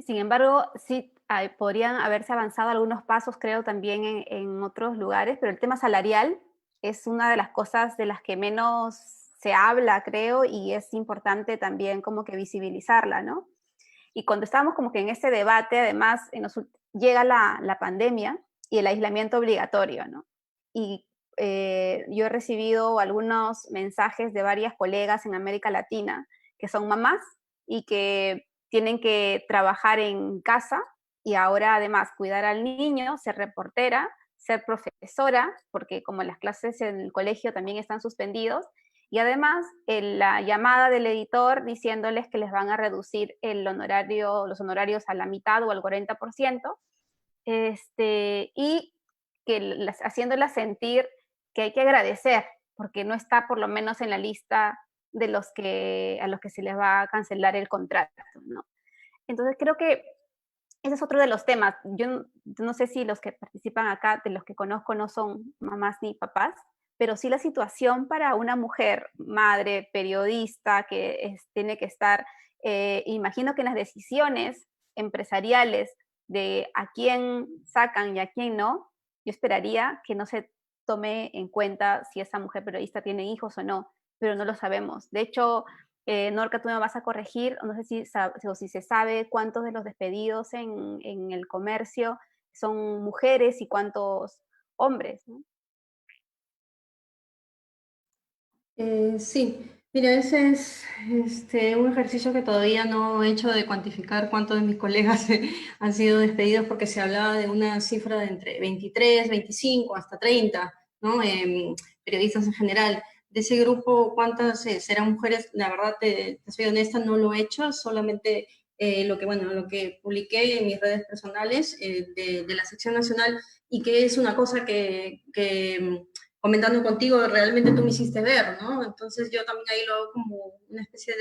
Sin embargo, sí podrían haberse avanzado algunos pasos, creo, también en otros lugares, pero el tema salarial es una de las cosas de las que menos se habla, creo, y es importante también como que visibilizarla, ¿no? Y cuando estábamos como que en ese debate, además, llega la pandemia y el aislamiento obligatorio, ¿no? Y yo he recibido algunos mensajes de varias colegas en América Latina que son mamás y que tienen que trabajar en casa y ahora además cuidar al niño, ser reportera, ser profesora, porque como las clases en el colegio también están suspendidos, y además la llamada del editor diciéndoles que les van a reducir los honorarios a la mitad o al 40%, y haciéndolas sentir que hay que agradecer, porque no está por lo menos en la lista de a los que se les va a cancelar el contrato, ¿no? Entonces creo que ese es otro de los temas. Yo no sé si los que participan acá, de los que conozco, no son mamás ni papás, pero sí la situación para una mujer, madre, periodista, que tiene que estar, imagino que en las decisiones empresariales de a quién sacan y a quién no, yo esperaría que no se tome en cuenta si esa mujer periodista tiene hijos o no, pero no lo sabemos. De hecho, Norca, tú me vas a corregir, no sé si se sabe cuántos de los despedidos en el comercio son mujeres y cuántos hombres, ¿no? Sí, mira, ese es un ejercicio que todavía no he hecho, de cuantificar cuántos de mis colegas han sido despedidos, porque se hablaba de una cifra de entre 23, 25 hasta 30, ¿no? Periodistas en general. De ese grupo, ¿cuántas serán mujeres? La verdad, te soy honesta, no lo he hecho, solamente lo que publiqué en mis redes personales de la sección nacional, y que es una cosa que comentando contigo, realmente tú me hiciste ver, ¿no? Entonces yo también ahí lo hago como una especie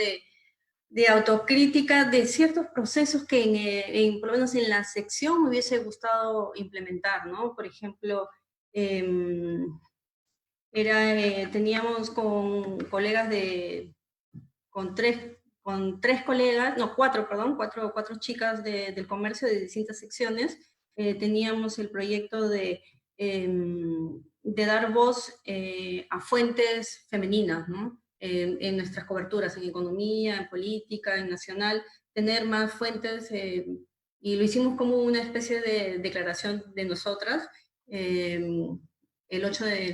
de autocrítica de ciertos procesos que por lo menos en la sección me hubiese gustado implementar, ¿no? Por ejemplo, teníamos con colegas con tres colegas, no, cuatro, perdón, cuatro chicas del comercio de distintas secciones. Teníamos el proyecto de dar voz a fuentes femeninas, ¿no? en nuestras coberturas, en economía, en política, en nacional, tener más fuentes, y lo hicimos como una especie de declaración de nosotras.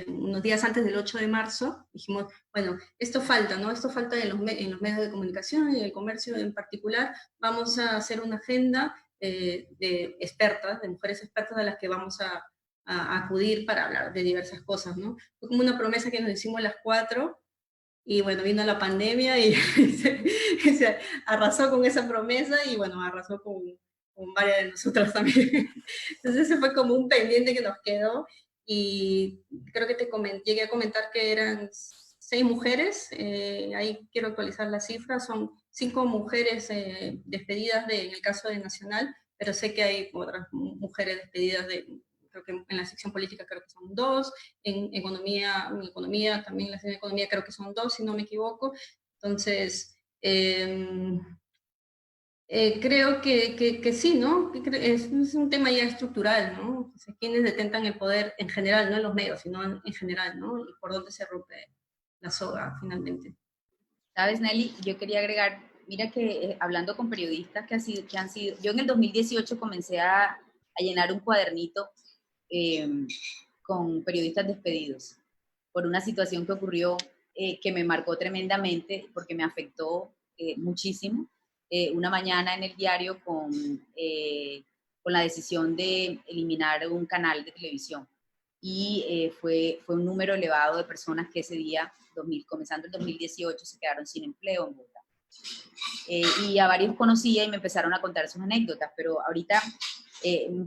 Unos días antes del 8 de marzo, dijimos, bueno, esto falta, ¿no? Esto falta en los medios de comunicación y en el comercio en particular. Vamos a hacer una agenda de expertas, de mujeres expertas a las que vamos a acudir para hablar de diversas cosas, ¿no? Fue como una promesa que nos hicimos las cuatro, y bueno, vino la pandemia y se arrasó con esa promesa, y bueno, arrasó con varias de nosotras también. Entonces ese fue como un pendiente que nos quedó, y creo que llegué a comentar que eran 6 mujeres, ahí quiero actualizar las cifras, son 5 mujeres despedidas en el caso de Nacional, pero sé que hay otras mujeres despedidas creo que en la sección política creo que son 2, en economía también, en la sección de economía creo que son 2, si no me equivoco. Entonces, creo que sí, ¿no? Es un tema ya estructural, ¿no? O sea, quienes detentan el poder en general, no en los medios, sino en general, ¿no? Y por dónde se rompe la soga, finalmente. ¿Sabes, Nelly? Yo quería agregar, mira que hablando con periodistas que han sido, yo en el 2018 comencé a llenar un cuadernito con periodistas despedidos por una situación que ocurrió que me marcó tremendamente porque me afectó muchísimo. Una mañana en el diario con la decisión de eliminar un canal de televisión, y fue un número elevado de personas que ese día, comenzando el 2018, se quedaron sin empleo en Bogotá. Y a varios conocía y me empezaron a contar sus anécdotas, pero ahorita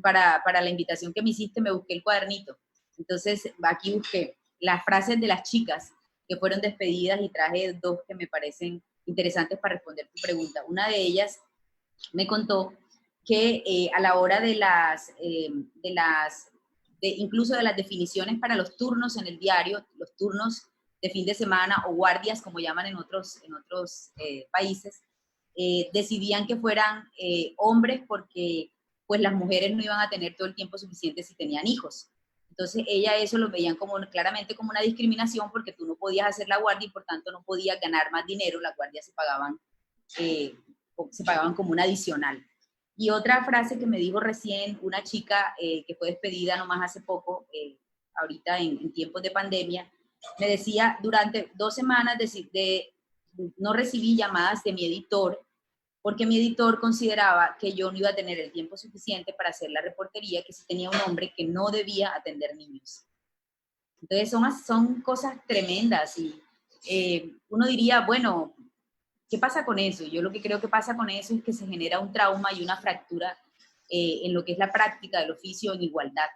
para la invitación que me hiciste me busqué el cuadernito. Entonces aquí busqué las frases de las chicas que fueron despedidas y traje 2 que me parecen interesantes para responder tu pregunta. Una de ellas me contó que a la hora incluso de las definiciones para los turnos en el diario, los turnos de fin de semana o guardias, como llaman en otros países, decidían que fueran hombres porque pues las mujeres no iban a tener todo el tiempo suficiente si tenían hijos. Entonces ella eso lo veían claramente como una discriminación, porque tú no podías hacer la guardia y por tanto no podías ganar más dinero. Las guardias se pagaban como un adicional. Y otra frase que me dijo recién una chica que fue despedida nomás hace poco, ahorita en tiempos de pandemia, me decía, durante 2 semanas no recibí llamadas de mi editor, porque mi editor consideraba que yo no iba a tener el tiempo suficiente para hacer la reportería, que si tenía un hombre que no debía atender niños. Entonces son cosas tremendas, y uno diría, bueno, ¿qué pasa con eso? Yo lo que creo que pasa con eso es que se genera un trauma y una fractura en lo que es la práctica del oficio en igualdad,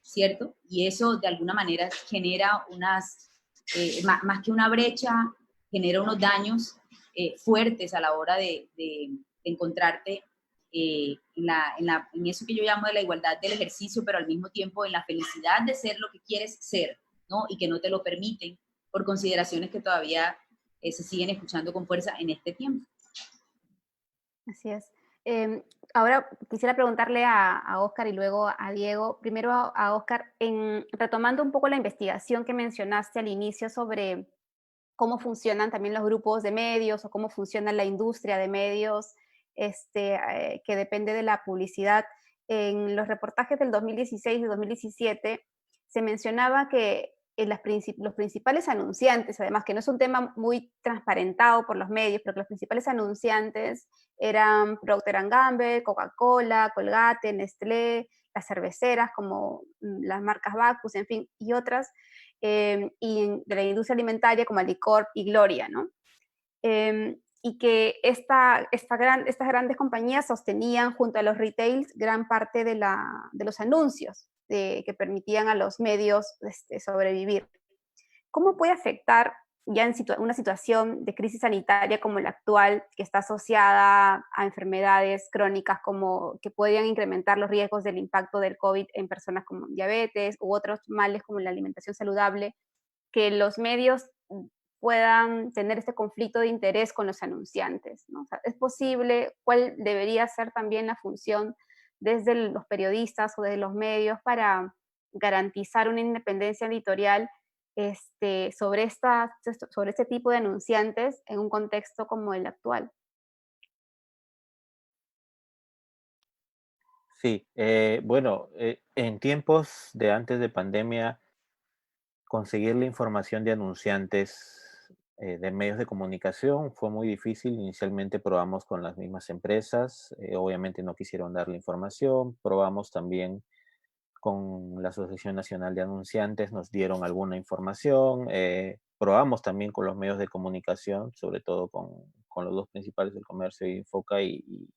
¿cierto? Y eso de alguna manera genera más que una brecha, genera unos daños fuertes a la hora de encontrarte en eso que yo llamo de la igualdad del ejercicio, pero al mismo tiempo en la felicidad de ser lo que quieres ser, ¿no? Y que no te lo permiten por consideraciones que todavía se siguen escuchando con fuerza en este tiempo. Así es. Ahora quisiera preguntarle a Óscar y luego a Diego. Primero a Óscar, retomando un poco la investigación que mencionaste al inicio sobre cómo funcionan también los grupos de medios o cómo funciona la industria de medios que depende de la publicidad. En los reportajes del 2016 y 2017 se mencionaba que los principales anunciantes, además que no es un tema muy transparentado por los medios, pero que los principales anunciantes eran Procter & Gamble, Coca-Cola, Colgate, Nestlé, las cerveceras como las marcas Bacus, en fin, y otras, y de la industria alimentaria como Alicorp y Gloria, ¿no? Y que estas grandes compañías sostenían junto a los retails gran parte de los anuncios que permitían a los medios sobrevivir. ¿Cómo puede afectar ya en una situación de crisis sanitaria como la actual, que está asociada a enfermedades crónicas que podrían incrementar los riesgos del impacto del COVID en personas con diabetes u otros males como la alimentación saludable, que los medios puedan tener este conflicto de interés con los anunciantes, ¿no? O sea, ¿es posible? ¿Cuál debería ser también la función desde los periodistas o desde los medios para garantizar una independencia editorial sobre este tipo de anunciantes en un contexto como el actual? Sí, bueno, en tiempos de antes de pandemia, conseguir la información de anunciantes de medios de comunicación fue muy difícil. Inicialmente probamos con las mismas empresas, obviamente no quisieron dar la información, probamos también con la Asociación Nacional de Anunciantes, nos dieron alguna información, probamos también con los medios de comunicación, sobre todo con los dos principales del comercio y Infoca, y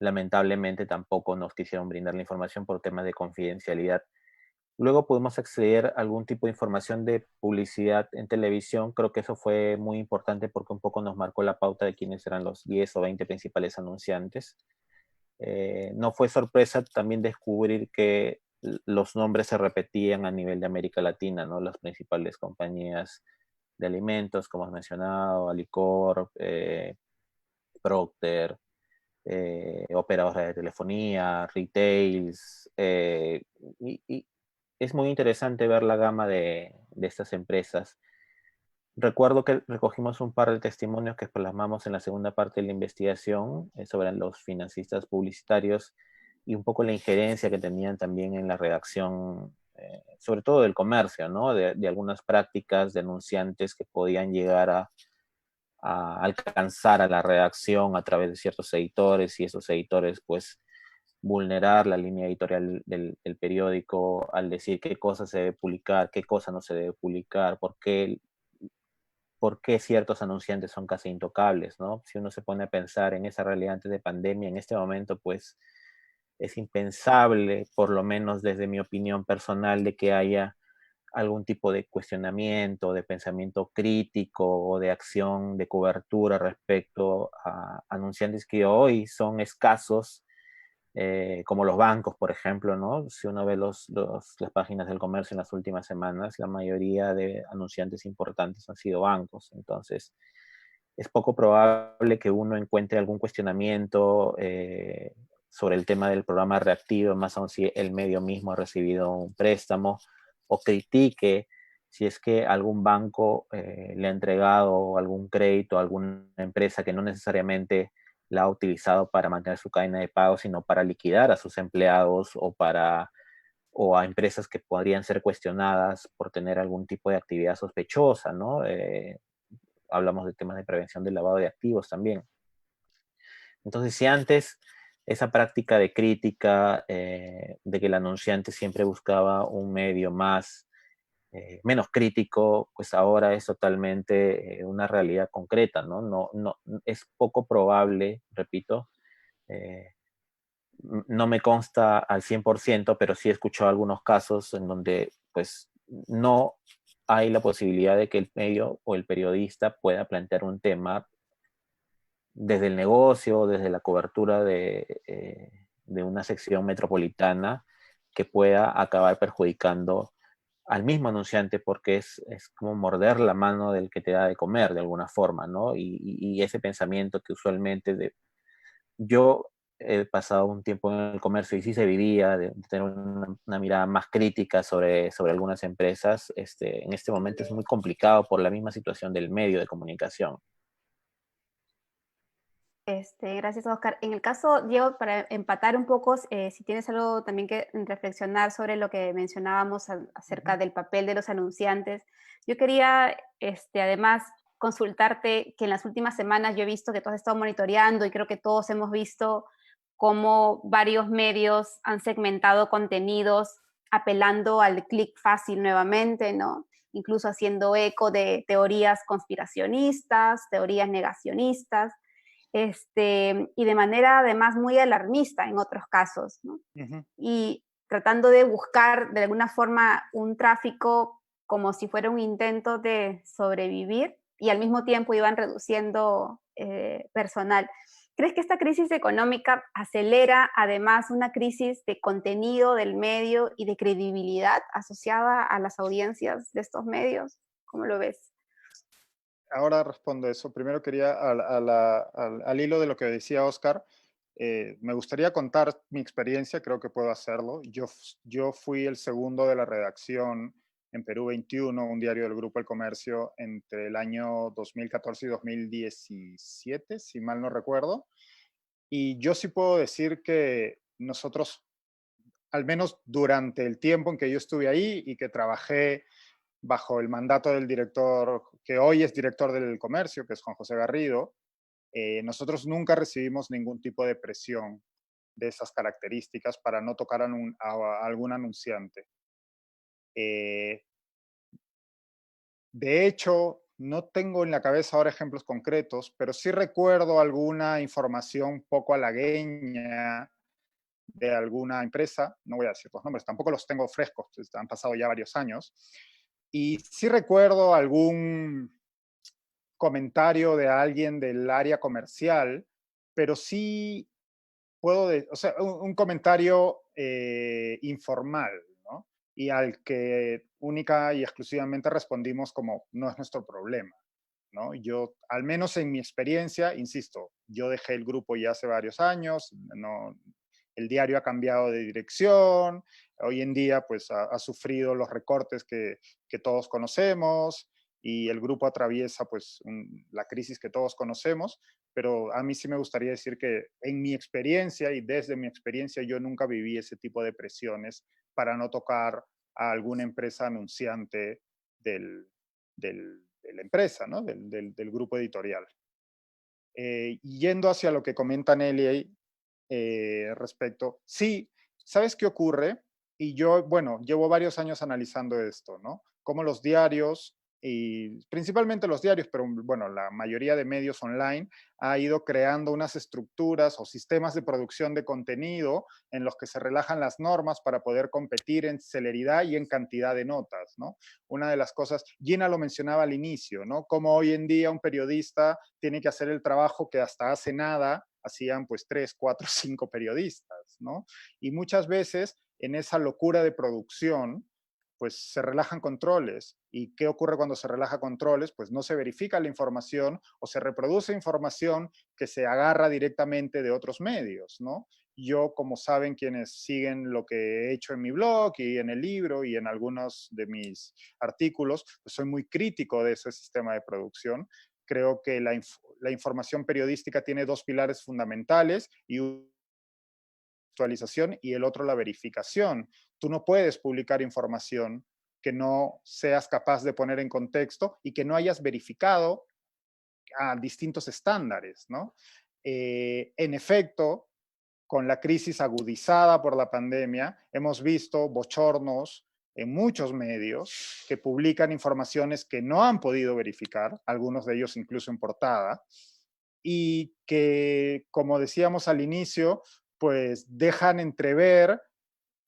lamentablemente tampoco nos quisieron brindar la información por temas de confidencialidad. Luego pudimos acceder a algún tipo de información de publicidad en televisión. Creo que eso fue muy importante porque un poco nos marcó la pauta de quiénes eran los 10 o 20 principales anunciantes. No fue sorpresa también descubrir que los nombres se repetían a nivel de América Latina, ¿no? Las principales compañías de alimentos, como has mencionado, Alicorp, Procter, operadoras de telefonía, retails, y es muy interesante ver la gama de estas empresas. Recuerdo que recogimos un par de testimonios que plasmamos en la segunda parte de la investigación sobre los financistas publicitarios y un poco la injerencia que tenían también en la redacción, sobre todo del comercio, ¿no? De algunas prácticas denunciantes que podían llegar a alcanzar a la redacción a través de ciertos editores y esos editores pues vulnerar la línea editorial del periódico al decir qué cosa se debe publicar, qué cosa no se debe publicar, por qué ciertos anunciantes son casi intocables, ¿no? Si uno se pone a pensar en esa realidad antes de pandemia, en este momento pues es impensable, por lo menos desde mi opinión personal, de que haya algún tipo de cuestionamiento, de pensamiento crítico o de acción de cobertura respecto a anunciantes que hoy son escasos, como los bancos, por ejemplo, ¿no? Si uno ve las páginas del comercio en las últimas semanas, la mayoría de anunciantes importantes han sido bancos. Entonces, es poco probable que uno encuentre algún cuestionamiento sobre el tema del programa reactivo, más aún si el medio mismo ha recibido un préstamo, o critique si es que algún banco le ha entregado algún crédito a alguna empresa que no necesariamente la ha utilizado para mantener su cadena de pago, sino para liquidar a sus empleados o a empresas que podrían ser cuestionadas por tener algún tipo de actividad sospechosa, ¿no? Hablamos de temas de prevención del lavado de activos también. Entonces, si antes esa práctica de crítica, de que el anunciante siempre buscaba un medio menos crítico, pues ahora es totalmente una realidad concreta, ¿no? Es poco probable, repito, eh, no me consta al 100%, pero sí he escuchado algunos casos en donde pues no hay la posibilidad de que el medio o el periodista pueda plantear un tema desde el negocio, desde la cobertura de una sección metropolitana que pueda acabar perjudicando al mismo anunciante, porque es como morder la mano del que te da de comer de alguna forma, ¿no? Y ese pensamiento que usualmente yo he pasado un tiempo en el comercio y sí se vivía de tener una mirada más crítica sobre algunas empresas, en este momento es muy complicado por la misma situación del medio de comunicación. Gracias, Oscar. En el caso, Diego, para empatar un poco, si tienes algo también que reflexionar sobre lo que mencionábamos acerca del papel de los anunciantes, yo quería, además, consultarte que en las últimas semanas yo he visto que tú has estado monitoreando y creo que todos hemos visto cómo varios medios han segmentado contenidos apelando al clic fácil nuevamente, ¿no? Incluso haciendo eco de teorías conspiracionistas, teorías negacionistas, y de manera además muy alarmista en otros casos, ¿no? Ujú. Y tratando de buscar de alguna forma un tráfico como si fuera un intento de sobrevivir y al mismo tiempo iban reduciendo personal. ¿Crees que esta crisis económica acelera además una crisis de contenido del medio y de credibilidad asociada a las audiencias de estos medios? ¿Cómo lo ves? Ahora respondo eso. Primero quería, al hilo de lo que decía Oscar, me gustaría contar mi experiencia, creo que puedo hacerlo. Yo fui el segundo de la redacción en Perú 21, un diario del Grupo El Comercio, entre el año 2014 y 2017, si mal no recuerdo. Y yo sí puedo decir que nosotros, al menos durante el tiempo en que yo estuve ahí y que trabajé bajo el mandato del director, que hoy es director del comercio, que es Juan José Garrido, nosotros nunca recibimos ningún tipo de presión de esas características para no tocar a algún anunciante. De hecho, no tengo en la cabeza ahora ejemplos concretos, pero sí recuerdo alguna información poco halagueña de alguna empresa, no voy a decir los nombres, tampoco los tengo frescos, han pasado ya varios años, y sí recuerdo algún comentario de alguien del área comercial, pero sí o sea, un comentario informal, ¿no? Y al que única y exclusivamente respondimos como, no es nuestro problema, ¿no? Yo, al menos en mi experiencia, insisto, yo dejé el grupo ya hace varios años, no, el diario ha cambiado de dirección, hoy en día pues ha sufrido los recortes que todos conocemos y el grupo atraviesa pues la crisis que todos conocemos, pero a mí sí me gustaría decir que en mi experiencia y desde mi experiencia yo nunca viví ese tipo de presiones para no tocar a alguna empresa anunciante de la empresa, ¿no? del grupo editorial. Yendo hacia lo que comenta Nelly respecto, sí, ¿sabes qué ocurre? Y yo, bueno, llevo varios años analizando esto, ¿no? Cómo los diarios, y principalmente los diarios, pero bueno, la mayoría de medios online, ha ido creando unas estructuras o sistemas de producción de contenido en los que se relajan las normas para poder competir en celeridad y en cantidad de notas, ¿no? Una de las cosas, Gina lo mencionaba al inicio, ¿no? Cómo hoy en día un periodista tiene que hacer el trabajo que hasta hace nada hacían pues 3, 4, 5 periodistas, ¿no? Y muchas veces en esa locura de producción, pues se relajan controles. ¿Y qué ocurre cuando se relaja controles? Pues no se verifica la información o se reproduce información que se agarra directamente de otros medios, ¿no? Yo, como saben quienes siguen lo que he hecho en mi blog y en el libro y en algunos de mis artículos, pues soy muy crítico de ese sistema de producción. Creo que la información periodística tiene dos pilares fundamentales y actualización y el otro la verificación. Tú no puedes publicar información que no seas capaz de poner en contexto y que no hayas verificado a distintos estándares, ¿no? En efecto, con la crisis agudizada por la pandemia, hemos visto bochornos en muchos medios que publican informaciones que no han podido verificar, algunos de ellos incluso en portada, y que, como decíamos al inicio, pues dejan entrever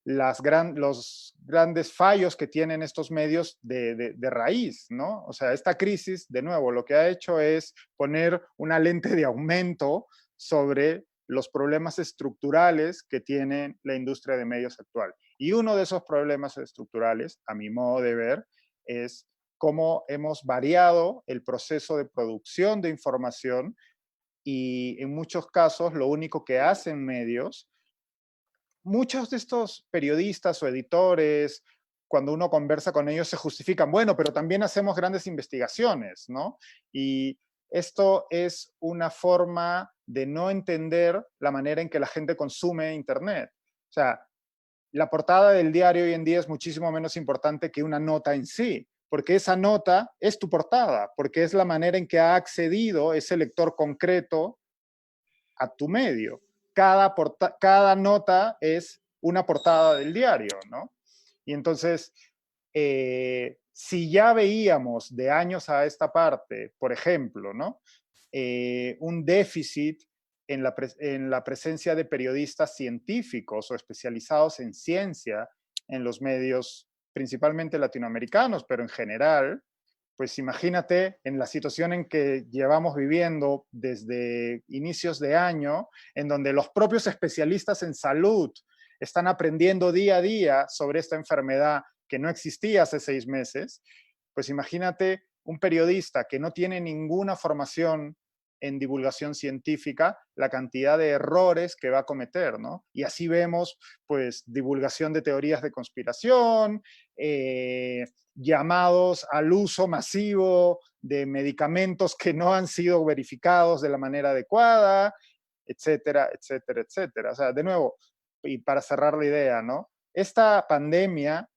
los grandes fallos que tienen estos medios de raíz, ¿no? O sea, esta crisis, de nuevo, lo que ha hecho es poner una lente de aumento sobre los problemas estructurales que tiene la industria de medios actual. Y uno de esos problemas estructurales, a mi modo de ver, es cómo hemos variado el proceso de producción de información y en muchos casos lo único que hacen medios, muchos de estos periodistas o editores, cuando uno conversa con ellos, se justifican, bueno, pero también hacemos grandes investigaciones, ¿no? Y esto es una forma de no entender la manera en que la gente consume Internet. O sea, la portada del diario hoy en día es muchísimo menos importante que una nota en sí, porque esa nota es tu portada, porque es la manera en que ha accedido ese lector concreto a tu medio. Cada nota es una portada del diario, ¿no? Y entonces, si ya veíamos de años a esta parte, por ejemplo, ¿no? Un déficit en la presencia de periodistas científicos o especializados en ciencia en los medios, principalmente latinoamericanos, pero en general, pues imagínate en la situación en que llevamos viviendo desde inicios de año, en donde los propios especialistas en salud están aprendiendo día a día sobre esta enfermedad que no existía hace 6 meses, pues imagínate un periodista que no tiene ninguna formación en divulgación científica la cantidad de errores que va a cometer, ¿no? Y así vemos, pues, divulgación de teorías de conspiración, llamados al uso masivo de medicamentos que no han sido verificados de la manera adecuada, etcétera, etcétera, etcétera. O sea, de nuevo, y para cerrar la idea, ¿no? Esta pandemia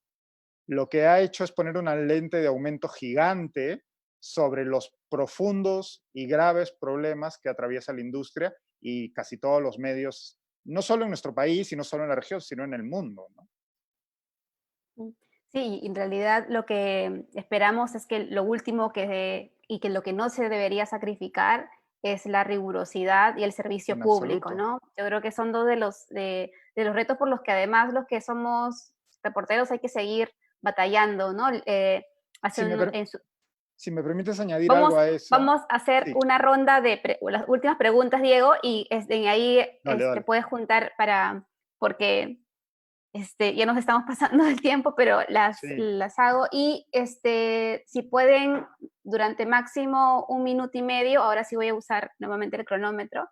lo que ha hecho es poner una lente de aumento gigante sobre los profundos y graves problemas que atraviesa la industria y casi todos los medios, no solo en nuestro país y no solo en la región, sino en el mundo, ¿no? Sí, en realidad lo que esperamos es que lo último y que lo que no se debería sacrificar es la rigurosidad y el servicio En público, absoluto. ¿no? Yo creo que son dos de los retos por los que además los que somos reporteros hay que seguir batallando, ¿no? Si me, si me permites añadir Vamos, algo a eso. vamos a hacer Sí, una ronda de las últimas preguntas, Diego, y ahí dale, dale. puedes juntar porque ya nos estamos pasando del tiempo, pero Sí, las hago. Y si pueden, durante máximo 1 minuto y medio, ahora sí voy a usar nuevamente el cronómetro.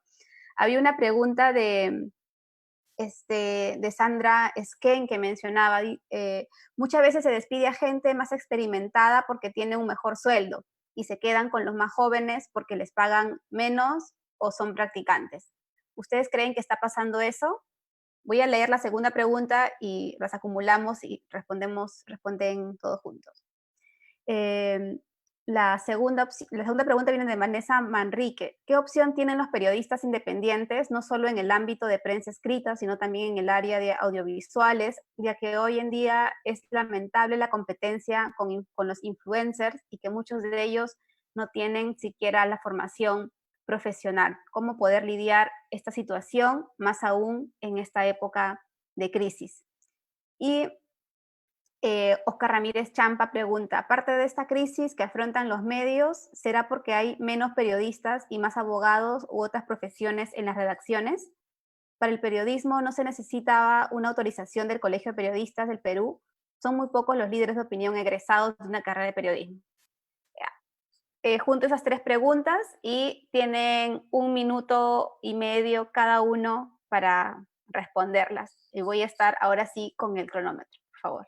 Había una pregunta de Sandra Sken que mencionaba, muchas veces se despide a gente más experimentada porque tiene un mejor sueldo y se quedan con los más jóvenes porque les pagan menos o son practicantes. ¿Ustedes creen que está pasando eso? Voy a leer la segunda pregunta y las acumulamos y responden todos juntos. La segunda pregunta viene de Vanessa Manrique. ¿Qué opción tienen los periodistas independientes, no solo en el ámbito de prensa escrita, sino también en el área de audiovisuales, ya que hoy en día es lamentable la competencia con los influencers y que muchos de ellos no tienen siquiera la formación profesional? ¿Cómo poder lidiar esta situación, más aún en esta época de crisis? Y Oscar Ramírez Champa pregunta, aparte de esta crisis que afrontan los medios, ¿será porque hay menos periodistas y más abogados u otras profesiones en las redacciones? Para el periodismo no se necesitaba una autorización del Colegio de Periodistas del Perú. Son muy pocos los líderes de opinión egresados de una carrera de periodismo. Junto esas tres preguntas y tienen 1 minuto y medio cada uno para responderlas. Y voy a estar ahora sí con el cronómetro, por favor.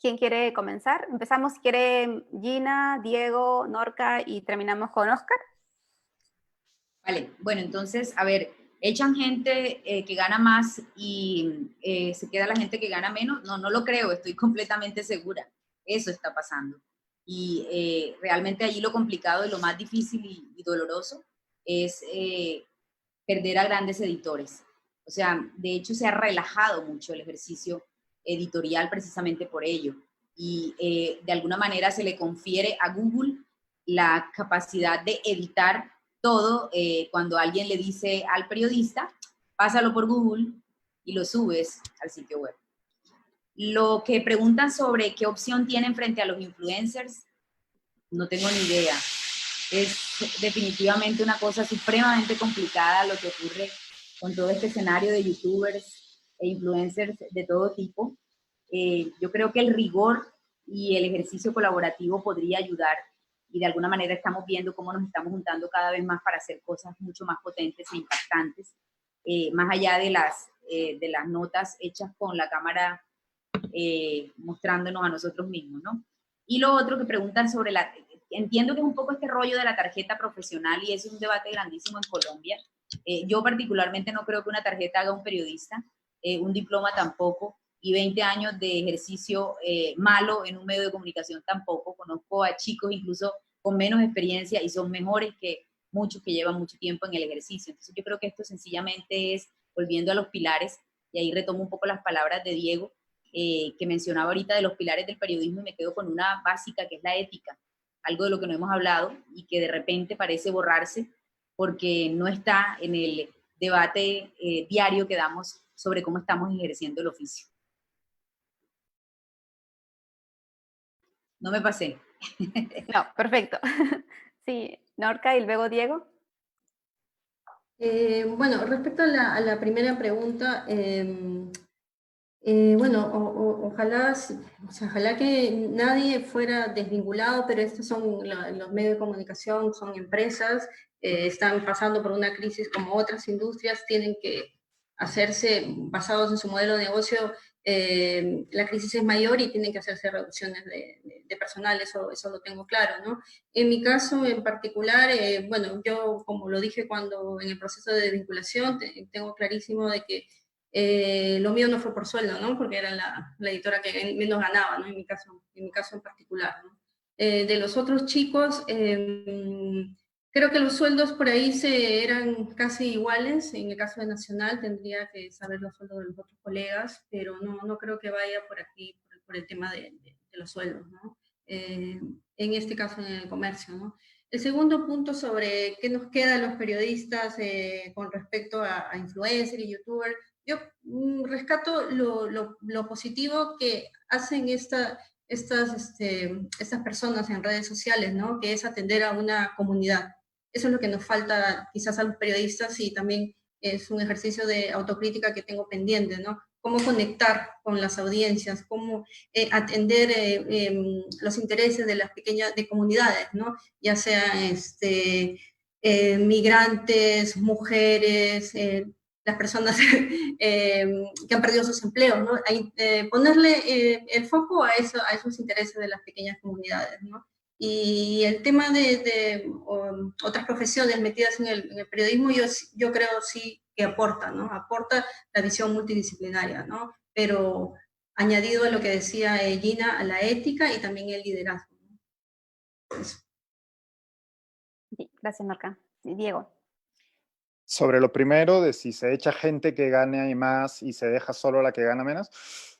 ¿Quién quiere comenzar? Empezamos, si quiere, Gina, Diego, Norca y terminamos con Oscar. Vale, bueno, entonces, a ver, echan gente que gana más y se queda la gente que gana menos. No, no lo creo, estoy completamente segura. Eso está pasando. Y realmente allí lo complicado y lo más difícil y doloroso es perder a grandes editores. O sea, de hecho se ha relajado mucho el ejercicio editorial precisamente por ello. Y de alguna manera se le confiere a Google la capacidad de editar todo cuando alguien le dice al periodista, pásalo por Google y lo subes al sitio web. Lo que preguntan sobre qué opción tienen frente a los influencers, no tengo ni idea. Es definitivamente una cosa supremamente complicada lo que ocurre con todo este escenario de youtubers e influencers de todo tipo. Yo creo que el rigor y el ejercicio colaborativo podría ayudar y de alguna manera estamos viendo cómo nos estamos juntando cada vez más para hacer cosas mucho más potentes e impactantes, más allá de las notas hechas con la cámara mostrándonos a nosotros mismos, ¿no? Y lo otro que preguntan sobre entiendo que es un poco este rollo de la tarjeta profesional y es un debate grandísimo en Colombia. Yo particularmente no creo que una tarjeta haga un periodista, un diploma tampoco, y 20 años de ejercicio malo en un medio de comunicación tampoco. Conozco a chicos incluso con menos experiencia y son mejores que muchos que llevan mucho tiempo en el ejercicio. Entonces yo creo que esto sencillamente es volviendo a los pilares, y ahí retomo un poco las palabras de Diego, que mencionaba ahorita de los pilares del periodismo, y me quedo con una básica que es la ética, algo de lo que no hemos hablado y que de repente parece borrarse porque no está en el debate diario que damos sobre cómo estamos ejerciendo el oficio. No me pasé. No, perfecto. Sí, Norca y luego Diego. Bueno, respecto a la primera pregunta, Bueno, ojalá, o sea, ojalá que nadie fuera desvinculado, pero estos son los medios de comunicación, son empresas, están pasando por una crisis como otras industrias, tienen que hacerse basados en su modelo de negocio. La crisis es mayor y tienen que hacerse reducciones de personal, eso lo tengo claro, ¿no? En mi caso en particular, bueno, yo como lo dije cuando en el proceso de desvinculación, tengo clarísimo de que lo mío no fue por sueldo, ¿no? Porque era la editora que menos ganaba, ¿no? En mi caso en particular, ¿no? De los otros chicos, creo que los sueldos por ahí eran casi iguales. En el caso de Nacional tendría que saber los sueldos de los otros colegas, pero no creo que vaya por aquí, por el tema de los sueldos, ¿no? En este caso en el comercio, ¿no? El segundo punto sobre qué nos queda a los periodistas con respecto a influencers y youtubers, yo rescato lo positivo que hacen estas personas en redes sociales, ¿no? Que es atender a una comunidad. Eso es lo que nos falta quizás a los periodistas y también es un ejercicio de autocrítica que tengo pendiente, ¿no? Cómo conectar con las audiencias, cómo atender los intereses de las pequeñas de comunidades, ¿no? Ya sean migrantes, mujeres, las personas que han perdido sus empleos, ¿no? Ponerle el foco a esos intereses de las pequeñas comunidades, ¿no? Y el tema de otras profesiones metidas en el periodismo, yo creo sí que aporta, ¿no? Aporta la visión multidisciplinaria, ¿no? Pero añadido a lo que decía Gina, a la ética y también el liderazgo, ¿no? Eso. Sí, gracias, Norca. Diego. Sobre lo primero, de si se echa gente que gane más y se deja solo la que gana menos,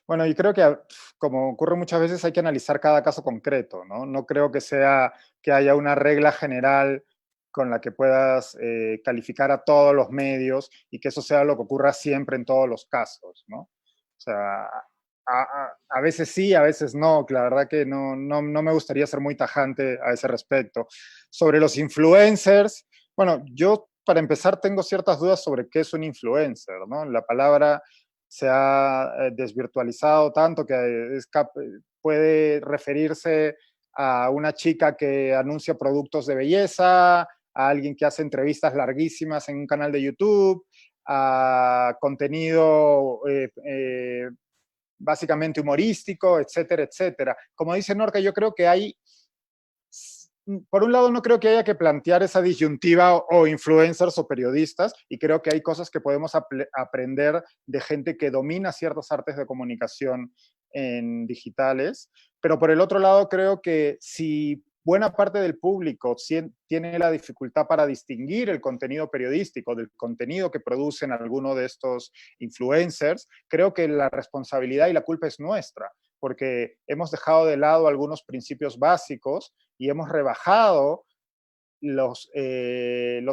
bueno, yo creo que como ocurre muchas veces hay que analizar cada caso concreto, ¿no? No creo que haya una regla general con la que puedas calificar a todos los medios y que eso sea lo que ocurra siempre en todos los casos, ¿no? O sea, a veces sí, a veces no, la verdad que no me gustaría ser muy tajante a ese respecto. Sobre los influencers, bueno, yo para empezar tengo ciertas dudas sobre qué es un influencer, ¿no? La palabra se ha desvirtualizado tanto que puede referirse a una chica que anuncia productos de belleza, a alguien que hace entrevistas larguísimas en un canal de YouTube, a contenido básicamente humorístico, etcétera, etcétera. Como dice Norca, yo creo que por un lado no creo que haya que plantear esa disyuntiva o influencers o periodistas, y creo que hay cosas que podemos aprender de gente que domina ciertas artes de comunicación en digitales, pero por el otro lado creo que si buena parte del público tiene la dificultad para distinguir el contenido periodístico del contenido que producen alguno de estos influencers, creo que la responsabilidad y la culpa es nuestra, porque hemos dejado de lado algunos principios básicos y hemos rebajado los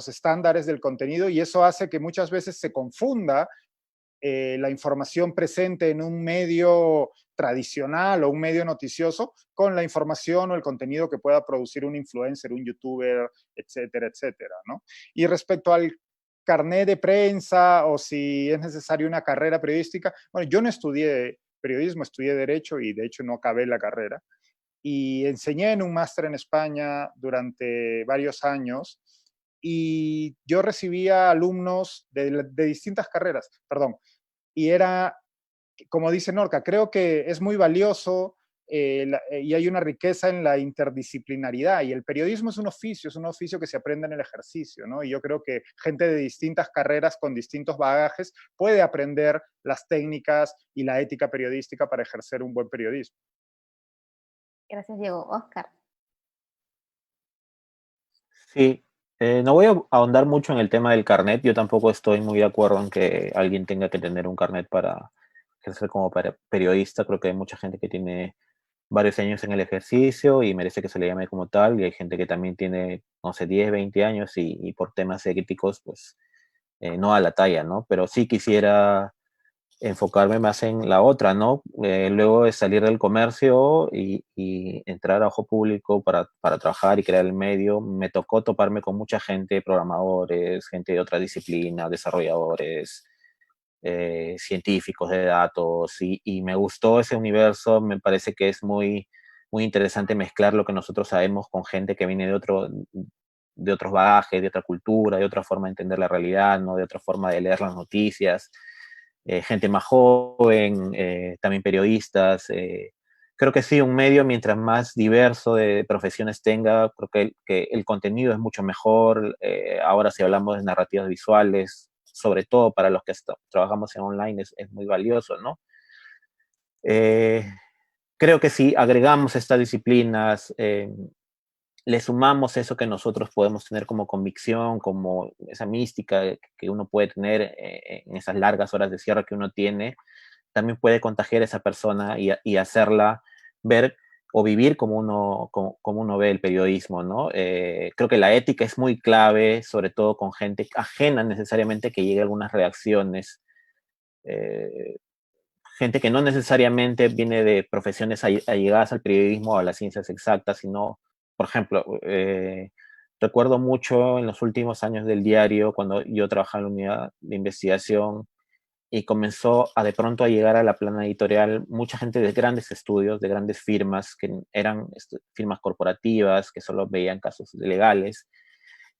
estándares del contenido, y eso hace que muchas veces se confunda la información presente en un medio tradicional o un medio noticioso con la información o el contenido que pueda producir un influencer, un youtuber, etcétera, etcétera, ¿no? Y respecto al carnet de prensa o si es necesaria una carrera periodística, bueno, yo no estudié periodismo, estudié Derecho y de hecho no acabé la carrera. Y enseñé en un máster en España durante varios años y yo recibía alumnos de distintas carreras, perdón, y era, como dice Norca, creo que es muy valioso y hay una riqueza en la interdisciplinaridad, y el periodismo es un oficio que se aprende en el ejercicio, ¿no? Y yo creo que gente de distintas carreras con distintos bagajes puede aprender las técnicas y la ética periodística para ejercer un buen periodismo. Gracias, Diego. Oscar. Sí, no voy a ahondar mucho en el tema del carnet. Yo tampoco estoy muy de acuerdo en que alguien tenga que tener un carnet para ejercer como periodista. Creo que hay mucha gente que tiene varios años en el ejercicio y merece que se le llame como tal. Y hay gente que también tiene, no sé, 10, 20 años y por temas éticos, pues no a la talla, ¿no? Pero sí quisiera enfocarme más en la otra, ¿no? Luego de salir del comercio y entrar a Ojo Público para trabajar y crear el medio, me tocó toparme con mucha gente, programadores, gente de otra disciplina, desarrolladores, científicos de datos, y me gustó ese universo. Me parece que es muy, muy interesante mezclar lo que nosotros sabemos con gente que viene de otros bagajes, de otra cultura, de otra forma de entender la realidad, ¿no? De otra forma de leer las noticias, gente más joven, también periodistas. Creo que sí, un medio, mientras más diverso de profesiones tenga, creo que el contenido es mucho mejor. Ahora, si hablamos de narrativas visuales, sobre todo para los que trabajamos en online, es muy valioso, ¿no? Creo que si agregamos estas disciplinas, le sumamos eso que nosotros podemos tener como convicción, como esa mística que uno puede tener en esas largas horas de cierre que uno tiene, también puede contagiar a esa persona y hacerla ver o vivir como uno ve el periodismo, ¿no? Creo que la ética es muy clave, sobre todo con gente ajena necesariamente que llegue a algunas reacciones. Gente que no necesariamente viene de profesiones allegadas al periodismo o a las ciencias exactas, sino, por ejemplo, recuerdo mucho en los últimos años del diario, cuando yo trabajaba en la unidad de investigación, y comenzó de pronto a llegar a la plana editorial mucha gente de grandes estudios, de grandes firmas, que eran firmas corporativas, que solo veían casos legales,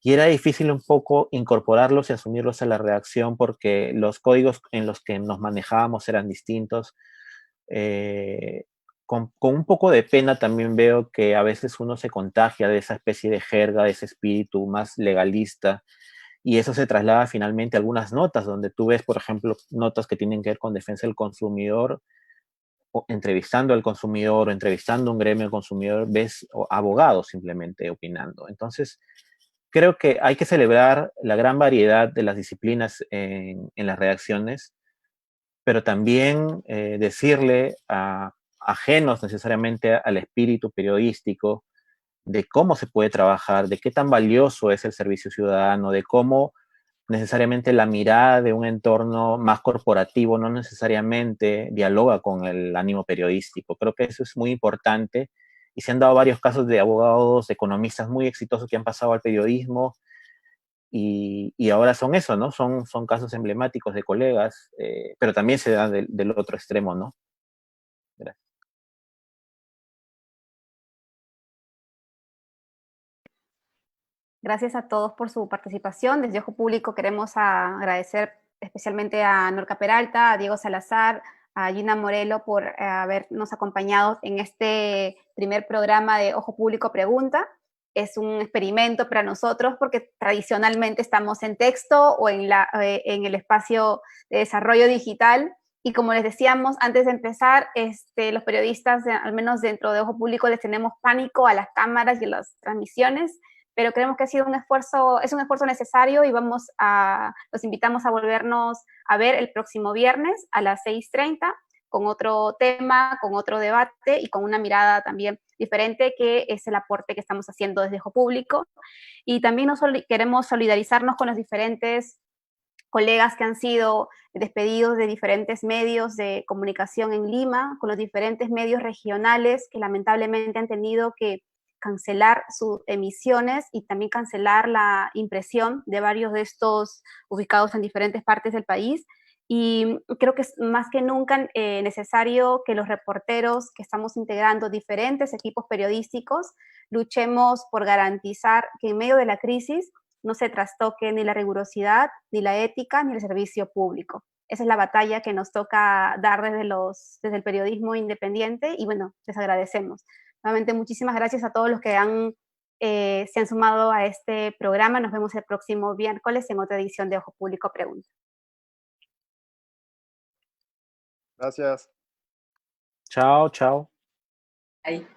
y era difícil un poco incorporarlos y asumirlos a la redacción porque los códigos en los que nos manejábamos eran distintos. Con un poco de pena también veo que a veces uno se contagia de esa especie de jerga, de ese espíritu más legalista, y eso se traslada finalmente a algunas notas, donde tú ves, por ejemplo, notas que tienen que ver con defensa del consumidor, o entrevistando al consumidor, o entrevistando a un gremio de consumidor, ves abogados simplemente opinando. Entonces, creo que hay que celebrar la gran variedad de las disciplinas en las redacciones, pero también decirle a ajenos necesariamente al espíritu periodístico de cómo se puede trabajar, de qué tan valioso es el servicio ciudadano, de cómo necesariamente la mirada de un entorno más corporativo no necesariamente dialoga con el ánimo periodístico. Creo que eso es muy importante, y se han dado varios casos de abogados, de economistas muy exitosos que han pasado al periodismo, y ahora son eso, ¿no? Son casos emblemáticos de colegas, pero también se dan del otro extremo, ¿no? Gracias. Gracias a todos por su participación. Desde Ojo Público queremos agradecer especialmente a Norca Peralta, a Diego Salazar, a Gina Morelo por habernos acompañado en este primer programa de Ojo Público Pregunta. Es un experimento para nosotros porque tradicionalmente estamos en texto o en el espacio de desarrollo digital. Y como les decíamos antes de empezar, los periodistas, al menos dentro de Ojo Público, les tenemos pánico a las cámaras y a las transmisiones, pero creemos que ha sido es un esfuerzo necesario, y los invitamos a volvernos a ver el próximo viernes a las 6:30 con otro tema, con otro debate y con una mirada también diferente, que es el aporte que estamos haciendo desde Ojo Público. Y también queremos solidarizarnos con los diferentes colegas que han sido despedidos de diferentes medios de comunicación en Lima, con los diferentes medios regionales que lamentablemente han tenido que cancelar sus emisiones y también cancelar la impresión de varios de estos ubicados en diferentes partes del país. Y creo que es más que nunca necesario que los reporteros que estamos integrando diferentes equipos periodísticos luchemos por garantizar que en medio de la crisis no se trastoque ni la rigurosidad, ni la ética, ni el servicio público. Esa es la batalla que nos toca dar desde el periodismo independiente, y bueno, les agradecemos. Nuevamente, muchísimas gracias a todos los que se han sumado a este programa. Nos vemos el próximo miércoles en otra edición de Ojo Público Pregunta. Gracias. Chao, chao. Ahí.